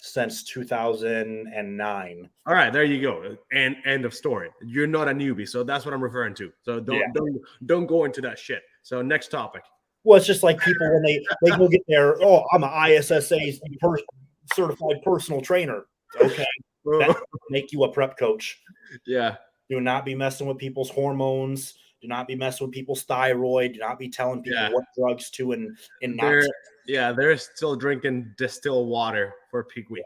Since 2009. All right, there you go. And end of story. You're not a newbie, so that's what I'm referring to. So don't go into that shit. So next topic. Well, it's just like people when they go get their, I'm an ISSA certified personal trainer. Okay, that make you a prep coach. Yeah. Do not be messing with people's hormones. Do not be messing with people's thyroid. Do not be telling people what drugs to and not. They're still drinking distilled water for peak week.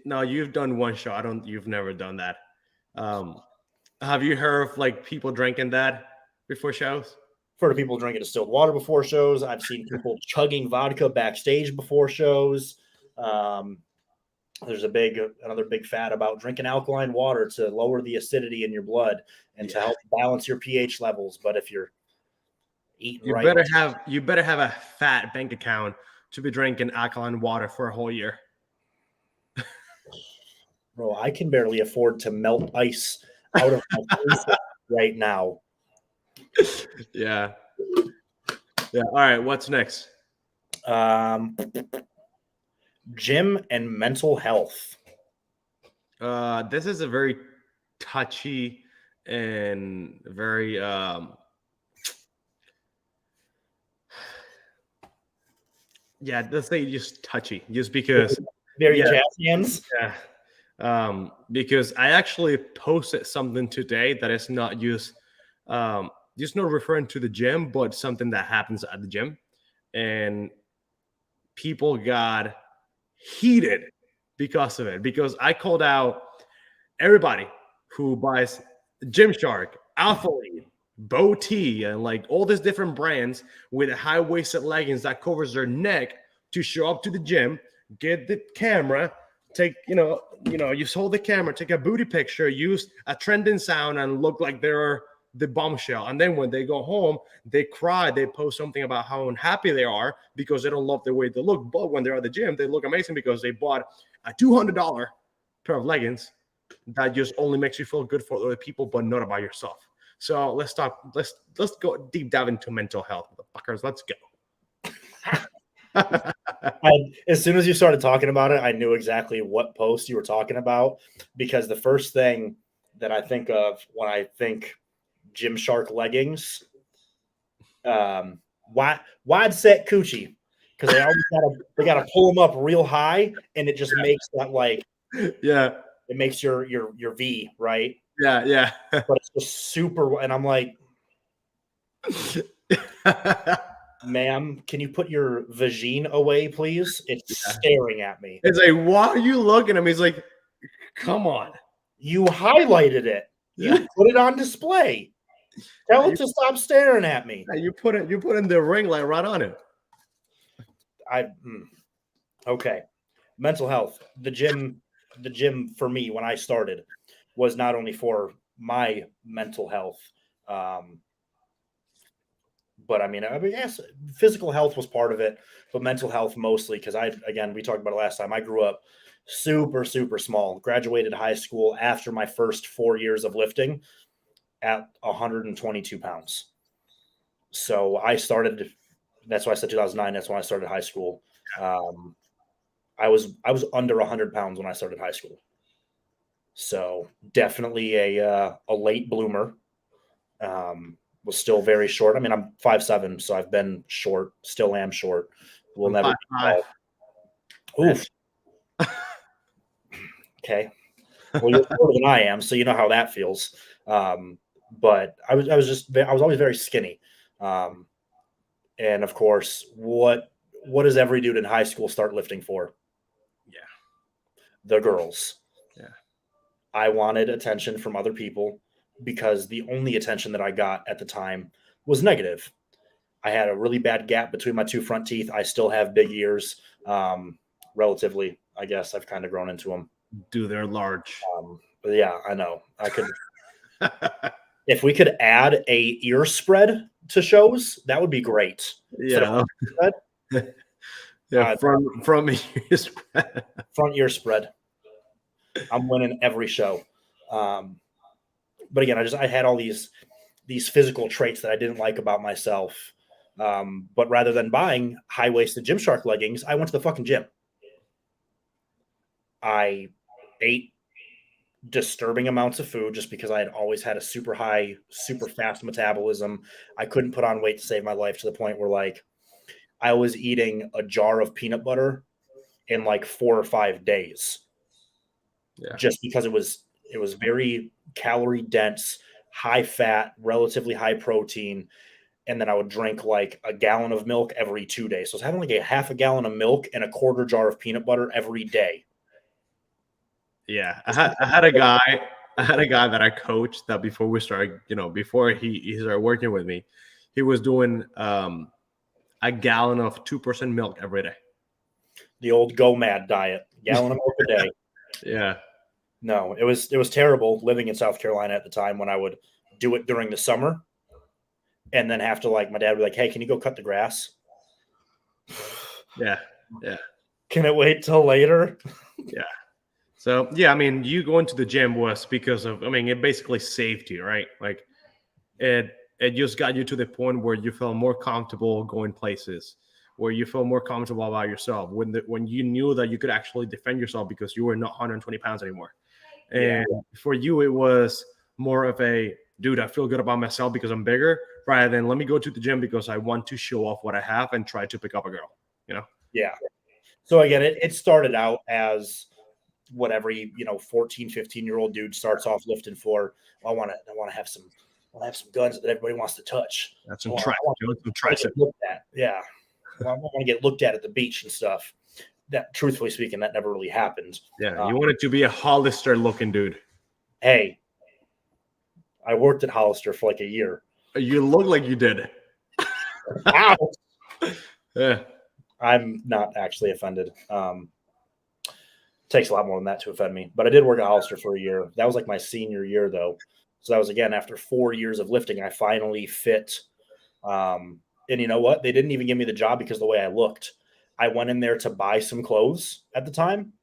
No, you've done one show. You've never done that. Have you heard of like people drinking that before shows? For the people drinking distilled water before shows. I've seen people chugging vodka backstage before shows. There's another big fad about drinking alkaline water to lower the acidity in your blood and to help balance your pH levels. But if you're eating You right, better have a fat bank account to be drinking alkaline water for a whole year. bro, I can barely afford to melt ice out of my freezer right now. Yeah. Yeah. All right. What's next? Gym and mental health. This is a very touchy and very yeah, let's say just touchy, just because Very yeah, jazz hands. yeah. Because I actually posted something today that is not just not referring to the gym, but something that happens at the gym, and people got heated because of it. Because I called out everybody who buys Gymshark, Alkaline, Bow T, and like all these different brands with high waisted leggings that covers their neck to show up to the gym, get the camera, take just hold the camera, take a booty picture, use a trending sound, and look like they're the bombshell. And then when they go home, they cry, they post something about how unhappy they are because they don't love the way they look. But when they're at the gym, they look amazing because they bought a $200 pair of leggings that just only makes you feel good for other people, but not about yourself. So let's go deep dive into mental health, motherfuckers. Let's go. As soon as you started talking about it, I knew exactly what post you were talking about, because the first thing that I think of when I think Gymshark leggings, wide set coochie, because they gotta pull them up real high, and it just makes that like yeah. It makes your V, right? Yeah. But it's just super, and I'm like, ma'am, can you put your vagine away, please? It's staring at me. It's like, why are you looking at me? It's like, come on. You highlighted it. You put it on display. Tell it to stop staring at me. You put in the ring light right on it. Okay. Mental health. The gym for me when I started was not only for my mental health, but I mean, yes, physical health was part of it, but mental health mostly because we talked about it last time. I grew up super, super small, graduated high school after my first 4 years of lifting at 122 pounds. So that's why I said 2009. That's when I started high school. I was under 100 pounds when I started high school. So definitely a late bloomer. Was still very short. I mean, I'm 5'7", so I've been short, still am short. Will never be tall. Oof. Okay. Well, you're shorter than I am, so you know how that feels. But I was always very skinny. And of course, what does every dude in high school start lifting for? Yeah. The girls. Yeah. I wanted attention from other people because the only attention that I got at the time was negative. I had a really bad gap between my two front teeth. I still have big ears. Relatively, I guess I've kind of grown into them. Dude, they're large. But yeah, I know. I could. If we could add a ear spread to shows, that would be great. Yeah. Yeah, from ear spread. Front ear spread. I'm winning every show. But again, I had all these physical traits that I didn't like about myself. But rather than buying high-waisted Gymshark leggings, I went to the fucking gym. I ate disturbing amounts of food just because I had always had a super high, super fast metabolism. I couldn't put on weight to save my life, to the point where like I was eating a jar of peanut butter in like 4 or 5 days. Yeah. Just because it was very calorie dense, high fat, relatively high protein. And then I would drink like a gallon of milk every 2 days. So I was having like a half a gallon of milk and a quarter jar of peanut butter every day. Yeah. I had a guy that I coached that before we started, before he started working with me, he was doing a gallon of 2% milk every day. The old Go Mad diet. gallon of milk a day. Yeah. No, it was terrible living in South Carolina at the time when I would do it during the summer and then have to like my dad would be like, "Hey, can you go cut the grass?" Yeah. Yeah. Can it wait till later? Yeah. So yeah, I mean, you going to the gym was because of, I mean, it basically saved you, right? Like it just got you to the point where you felt more comfortable going places, where you felt more comfortable about yourself, when you knew that you could actually defend yourself because you were not 120 pounds anymore. And for you, it was more of a, dude, I feel good about myself because I'm bigger, rather than let me go to the gym because I want to show off what I have and try to pick up a girl, you know? Yeah. So again, it started out as what every 14, 15-year-old dude starts off lifting for. I want to have some guns that everybody wants to touch. That's some tricep. Yeah. Well, I want to get looked at the beach and stuff. That, truthfully speaking, that never really happened. Yeah, you wanted to be a Hollister looking dude. Hey, I worked at Hollister for like a year. You look like you did. Ow! Yeah. I'm not actually offended. Takes a lot more than that to offend me. But I did work at Hollister for a year. That was like my senior year, though. So that was, again, after 4 years of lifting, I finally fit. And you know what? They didn't even give me the job because of the way I looked. I went in there to buy some clothes at the time,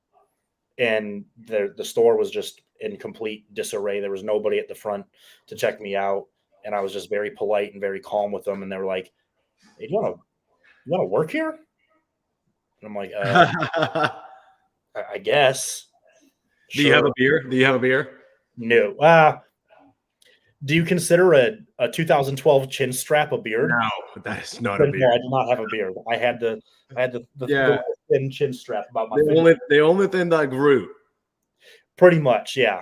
and the store was just in complete disarray. There was nobody at the front to check me out, and I was just very polite and very calm with them. And they were like, "Hey, you want to work here?" And I'm like, I guess. Do you have a beer? No. Do you consider a 2012 chin strap a beard? No, that is not a beard. No, I do not have a beard. I had the thin chin strap about my the only thing that grew. Pretty much, yeah.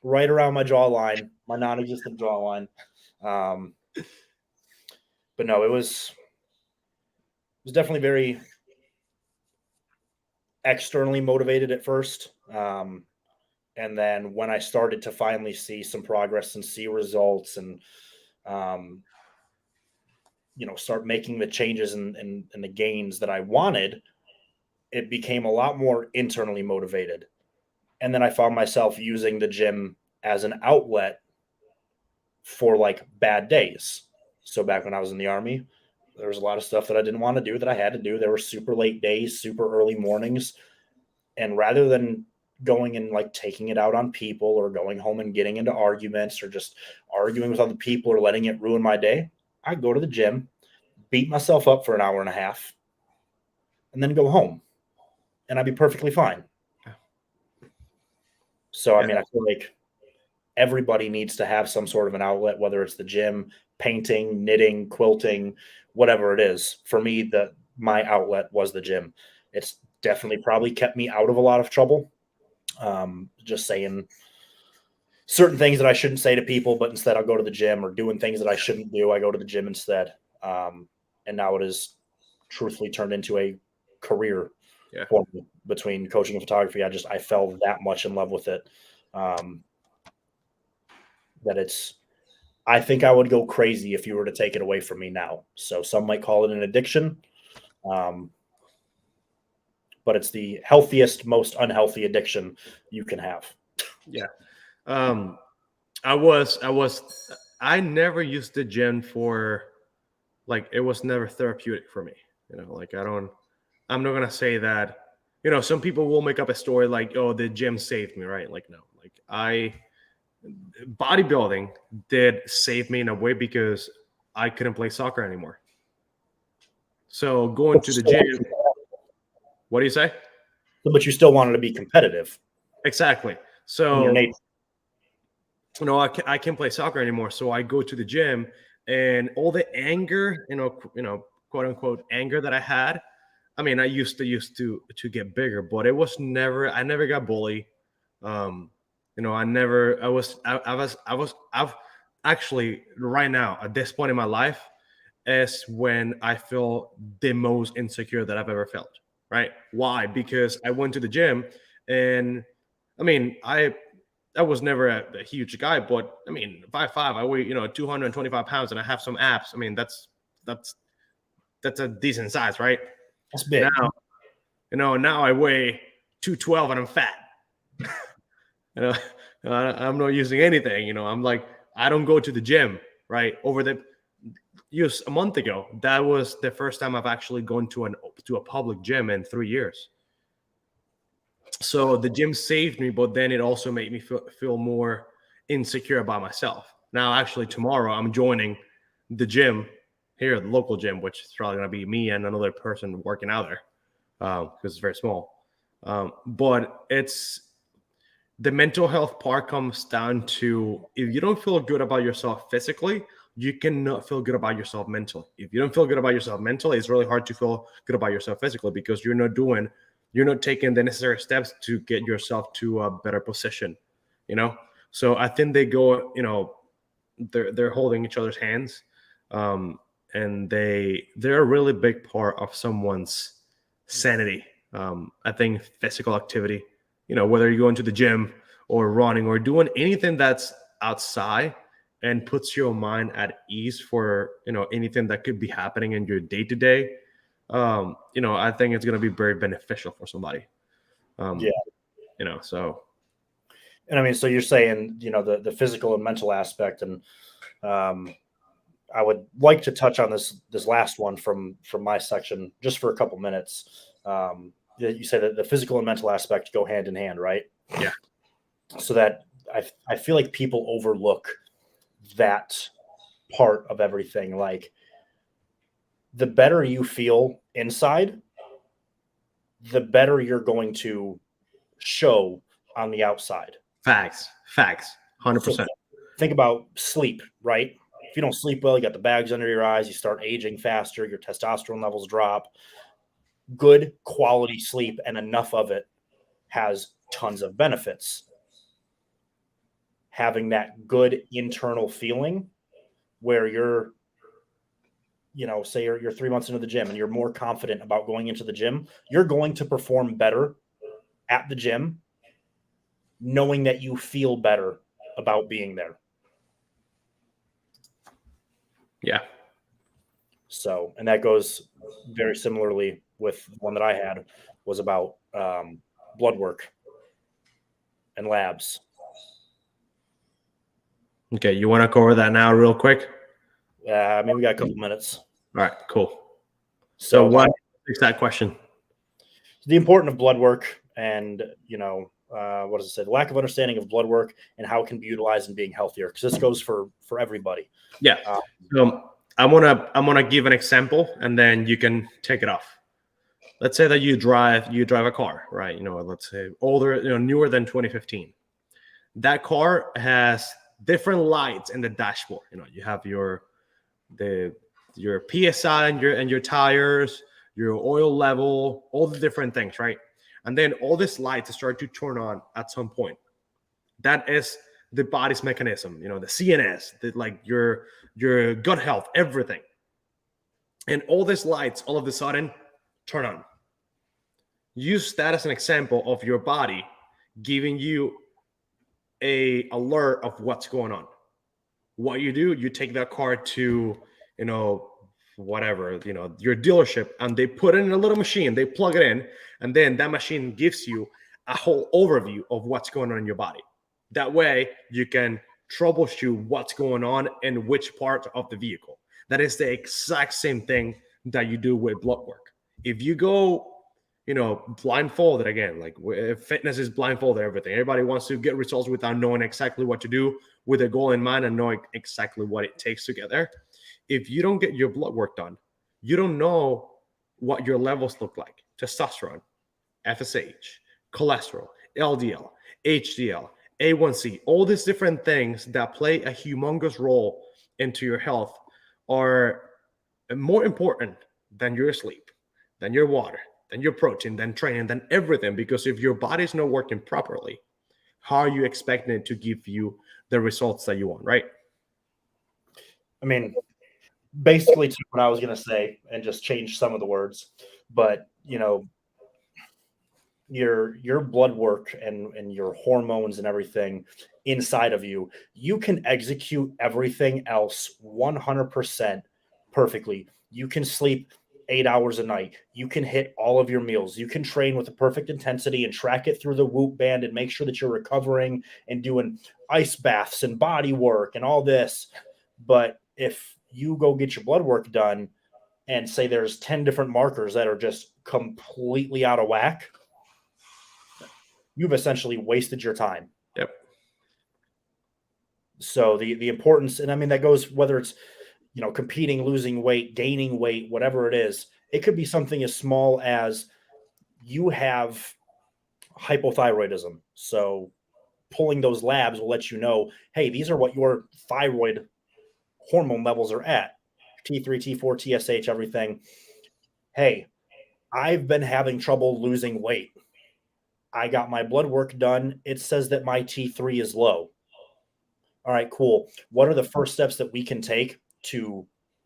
Right around my jawline, my non-existent jawline. But no, it was definitely very externally motivated at first. And then when I started to finally see some progress and see results and, start making the changes and the gains that I wanted, it became a lot more internally motivated. And then I found myself using the gym as an outlet for like bad days. So back when I was in the Army, there was a lot of stuff that I didn't want to do that I had to do. There were super late days, super early mornings. And rather than going and like taking it out on people or going home and getting into arguments or just arguing with other people or letting it ruin my day, I'd go to the gym, beat myself up for an hour and a half, and then go home. And I'd be perfectly fine. So, I mean, I feel like everybody needs to have some sort of an outlet, whether it's the gym, painting, knitting, quilting, whatever it is. For me, my outlet was the gym. It's definitely probably kept me out of a lot of trouble. Just saying certain things that I shouldn't say to people, but instead I'll go to the gym, or doing things that I shouldn't do, I go to the gym instead. And now it is truthfully turned into a career for me. Between coaching and photography, I fell that much in love with it. That I think I would go crazy if you were to take it away from me now. So some might call it an addiction. But it's the healthiest, most unhealthy addiction you can have. Yeah. I never used the gym for, like, it was never therapeutic for me. Like I'm not going to say that, some people will make up a story like, oh, the gym saved me, right? Like, no, like bodybuilding did save me in a way because I couldn't play soccer anymore. So going to the gym, what do you say? But you still wanted to be competitive. Exactly. So, I can't play soccer anymore. So I go to the gym, and all the anger, quote unquote anger that I had. I mean, I used to get bigger, but I never got bullied. I've actually right now at this point in my life is when I feel the most insecure that I've ever felt. Right? Why? Because I went to the gym, and I mean, I was never a huge guy, but I mean, 5'5", I weigh 225 pounds, and I have some abs. I mean, that's a decent size, right? That's big. Now I weigh 212 and I'm fat. You know, I'm not using anything. You know, I'm like, I don't go to the gym, right? Over the use a month ago, that was the first time I've actually gone to a public gym in 3 years. So the gym saved me, but then it also made me feel more insecure about myself. Now, actually, tomorrow I'm joining the gym here, the local gym, which is probably going to be me and another person working out there because it's very small. But it's the mental health part comes down to if you don't feel good about yourself physically, you cannot feel good about yourself mentally. If you don't feel good about yourself mentally, it's really hard to feel good about yourself physically because you're not taking the necessary steps to get yourself to a better position, you know? So I think they go, you know, they're holding each other's hands. And they're a really big part of someone's sanity. I think physical activity, you know, whether you go into the gym or running or doing anything that's outside and puts your mind at ease for, you know, anything that could be happening in your day to day, you know, I think it's going to be very beneficial for somebody. Yeah. You know, so. And I mean, so you're saying, you know, the physical and mental aspect, and I would like to touch on this last one from my section just for a couple minutes. You say that the physical and mental aspect go hand in hand, right? Yeah. So that I feel like people overlook that part of everything. Like, the better you feel inside, the better you're going to show on the outside. Facts, 100%. So think about sleep, right? If you don't sleep well, you got the bags under your eyes, you start aging faster, your testosterone levels drop. Good quality sleep and enough of it has tons of benefits. Having that good internal feeling where you're, you know, say you're 3 months into the gym and you're more confident about going into the gym, you're going to perform better at the gym knowing that you feel better about being there. Yeah. So, and that goes very similarly with one that I had was about blood work and labs. Okay, you want to cover that now real quick? I mean, we got a couple minutes. All right, cool. So what is that question? The importance of blood work and, you know, what does it say? The lack of understanding of blood work and how it can be utilized in being healthier. Because this goes for everybody. Yeah. So I'm gonna give an example and then you can take it off. Let's say that you drive a car, right? You know, let's say older, you know, newer than 2015. That car has different lights in the dashboard. You know, you have your PSI and your tires, your oil level, all the different things, right? And then all these lights start to turn on at some point. That is the body's mechanism, you know, the CNS, like your gut health, everything. And all these lights all of a sudden turn on. Use that as an example of your body giving you a alert of what's going on. What you do, you take that car to, you know, whatever, you know, your dealership, and they put it in a little machine, they plug it in, and then that machine gives you a whole overview of what's going on in your body. That way you can troubleshoot what's going on in which part of the vehicle. That is the exact same thing that you do with blood work. If you go, you know, blindfolded, again, like fitness is blindfolded, everything. Everybody wants to get results without knowing exactly what to do with a goal in mind and knowing exactly what it takes to get there. If you don't get your blood work done, you don't know what your levels look like. Testosterone, FSH, cholesterol, LDL, HDL, A1C, all these different things that play a humongous role into your health are more important than your sleep, than your water, than your protein, than training, than everything. Because if your body's not working properly, how are you expecting it to give you the results that you want, right? I mean, basically took what I was going to say and just changed some of the words. But, you know, your blood work and your hormones and everything inside of you, you can execute everything else 100% perfectly. You can sleep 8 hours a night. You can hit all of your meals. You can train with the perfect intensity and track it through the Whoop band and make sure that you're recovering and doing ice baths and body work and all this. But if you go get your blood work done and say there's 10 different markers that are just completely out of whack, you've essentially wasted your time. Yep. So the importance, and I mean, that goes whether it's, competing, losing weight, gaining weight, whatever it is. It could be something as small as you have hypothyroidism. So pulling those labs will let you know, hey, these are what your thyroid hormone levels are at. T3, T4, TSH, everything. Hey, I've been having trouble losing weight. I got my blood work done. It says that my T3 is low. All right, cool. What are the first steps that we can take to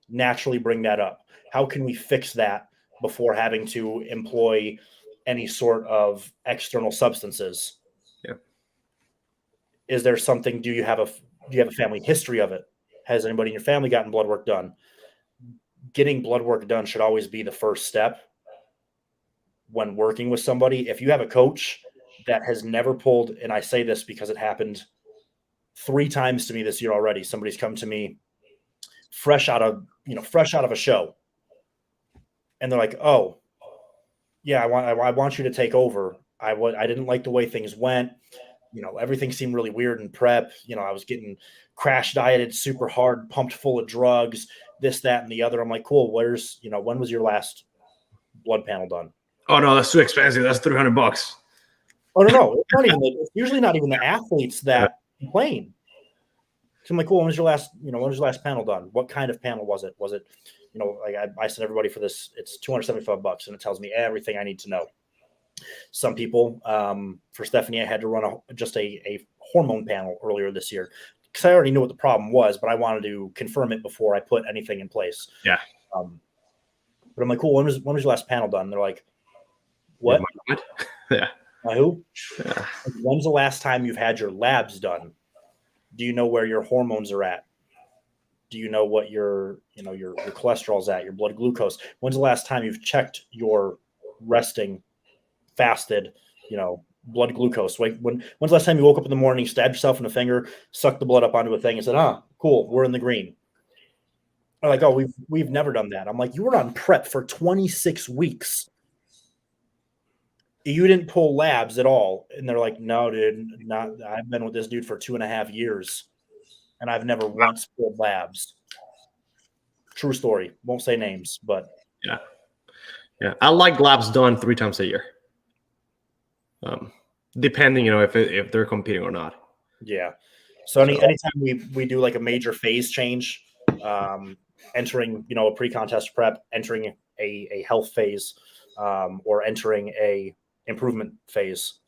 naturally bring that up? How can we fix that before having to employ any sort of external substances? Yeah. Is there something? Do you have a family history of it? Has anybody in your family gotten blood work done? Getting blood work done should always be the first step when working with somebody. If you have a coach that has never pulled, and I say this because it happened 3 times to me this year already. Somebody's come to me fresh out of a show, and they're like, "Oh, yeah, I want you to take over. I didn't like the way things went. Everything seemed really weird in prep. I was getting crash dieted super hard, pumped full of drugs, this, that, and the other." I'm like, "Cool. When was your last blood panel done?" Oh no, that's too expensive. That's $300. Oh no, it's usually not even the athletes that complain. So I'm like, cool. When was your last panel done? What kind of panel was it? Was it, like I sent everybody for this, it's $275 and it tells me everything I need to know. Some people, for Stephanie, I had to run just a hormone panel earlier this year because I already knew what the problem was, but I wanted to confirm it before I put anything in place. Yeah. But I'm like, cool. When was your last panel done? And they're like, what? Yeah. My who? Yeah. When's the last time you've had your labs done? Do you know where your hormones are at? Do you know what your cholesterol's at, your blood glucose? When's the last time you've checked your resting, fasted, blood glucose? When's the last time you woke up in the morning, stabbed yourself in the finger, sucked the blood up onto a thing and said, cool, we're in the green? They're like, oh, we've never done that. I'm like, you were on prep for 26 weeks. You didn't pull labs at all. And they're like, no, dude, I've been with this dude for 2.5 years and I've never once pulled labs. True story. Won't say names, but yeah. I like labs done 3 times a year. Depending, if they're competing or not. Yeah. So anytime we do like a major phase change, entering, a pre-contest prep, entering a health phase, or entering a improvement phase,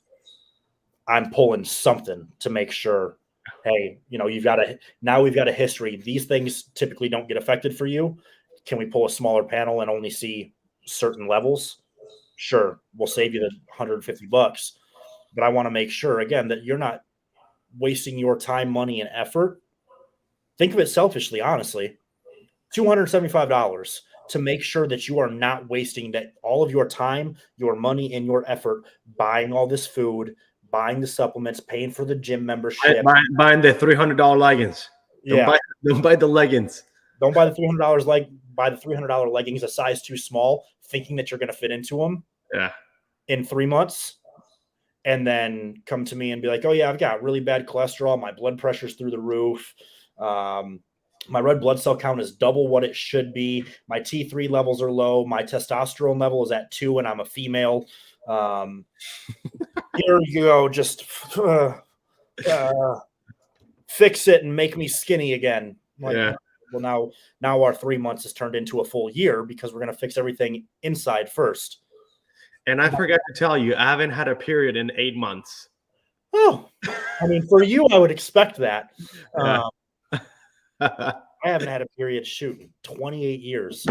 I'm pulling something to make sure, hey, we've got a history. These things typically don't get affected for you. Can we pull a smaller panel and only see certain levels? Sure. We'll save you the $150, but I want to make sure again that you're not wasting your time, money, and effort. Think of it selfishly, honestly, $275 to make sure that you are not wasting all of your time, your money, and your effort buying all this food, buying the supplements, paying for the gym membership, buying the $300 leggings. Yeah, don't buy the leggings. Don't buy the $300 buy the $300 leggings a size too small, thinking that you're going to fit into them. Yeah. In 3 months, and then come to me and be like, "Oh yeah, I've got really bad cholesterol. My blood pressure's through the roof. My red blood cell count is double what it should be. My T3 levels are low. My testosterone level is at 2, and I'm a female. Here you go. Just fix it and make me skinny again." I'm like, yeah. Well, now our 3 months has turned into a full year because we're going to fix everything inside first. And I forgot to tell you, I haven't had a period in 8 months. Oh, I mean, for you, I would expect that. Yeah. I haven't had a period, 28 years.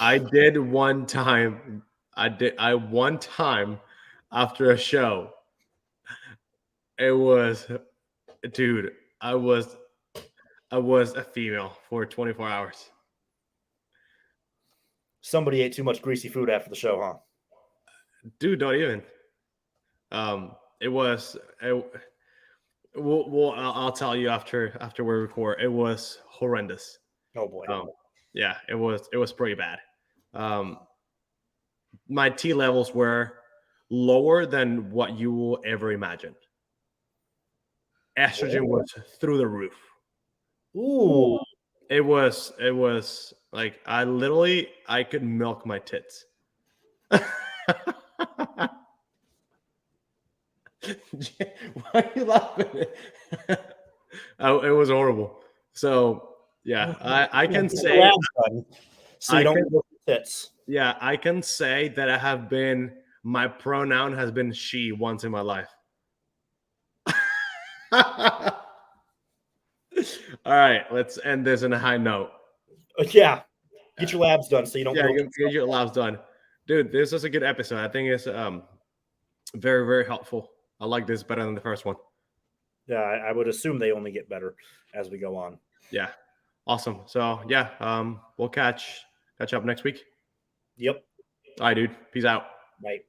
I did one time. I one time after a show. It was, dude, I was a female for 24 hours. Somebody ate too much greasy food after the show, huh? Dude, not even. It was. I'll tell you after we record. It was horrendous. Oh boy. Yeah, it was pretty bad. My T levels were lower than what you will ever imagine. Estrogen was through the roof. Ooh. It was like I could milk my tits. Why are you laughing? Oh, it was horrible. So yeah, I can say So you I don't can look at tits. yeah, I can say that I have been my pronoun has been she once in my life. All right, let's end this in a high note. Yeah. Get your labs done so you don't Yeah, milk get your labs done. Dude, this was a good episode. I think it's very, very helpful. I like this better than the first one. Yeah, I would assume they only get better as we go on. Yeah. Awesome. So yeah, we'll catch up next week. Yep. All right, dude. Peace out. Right.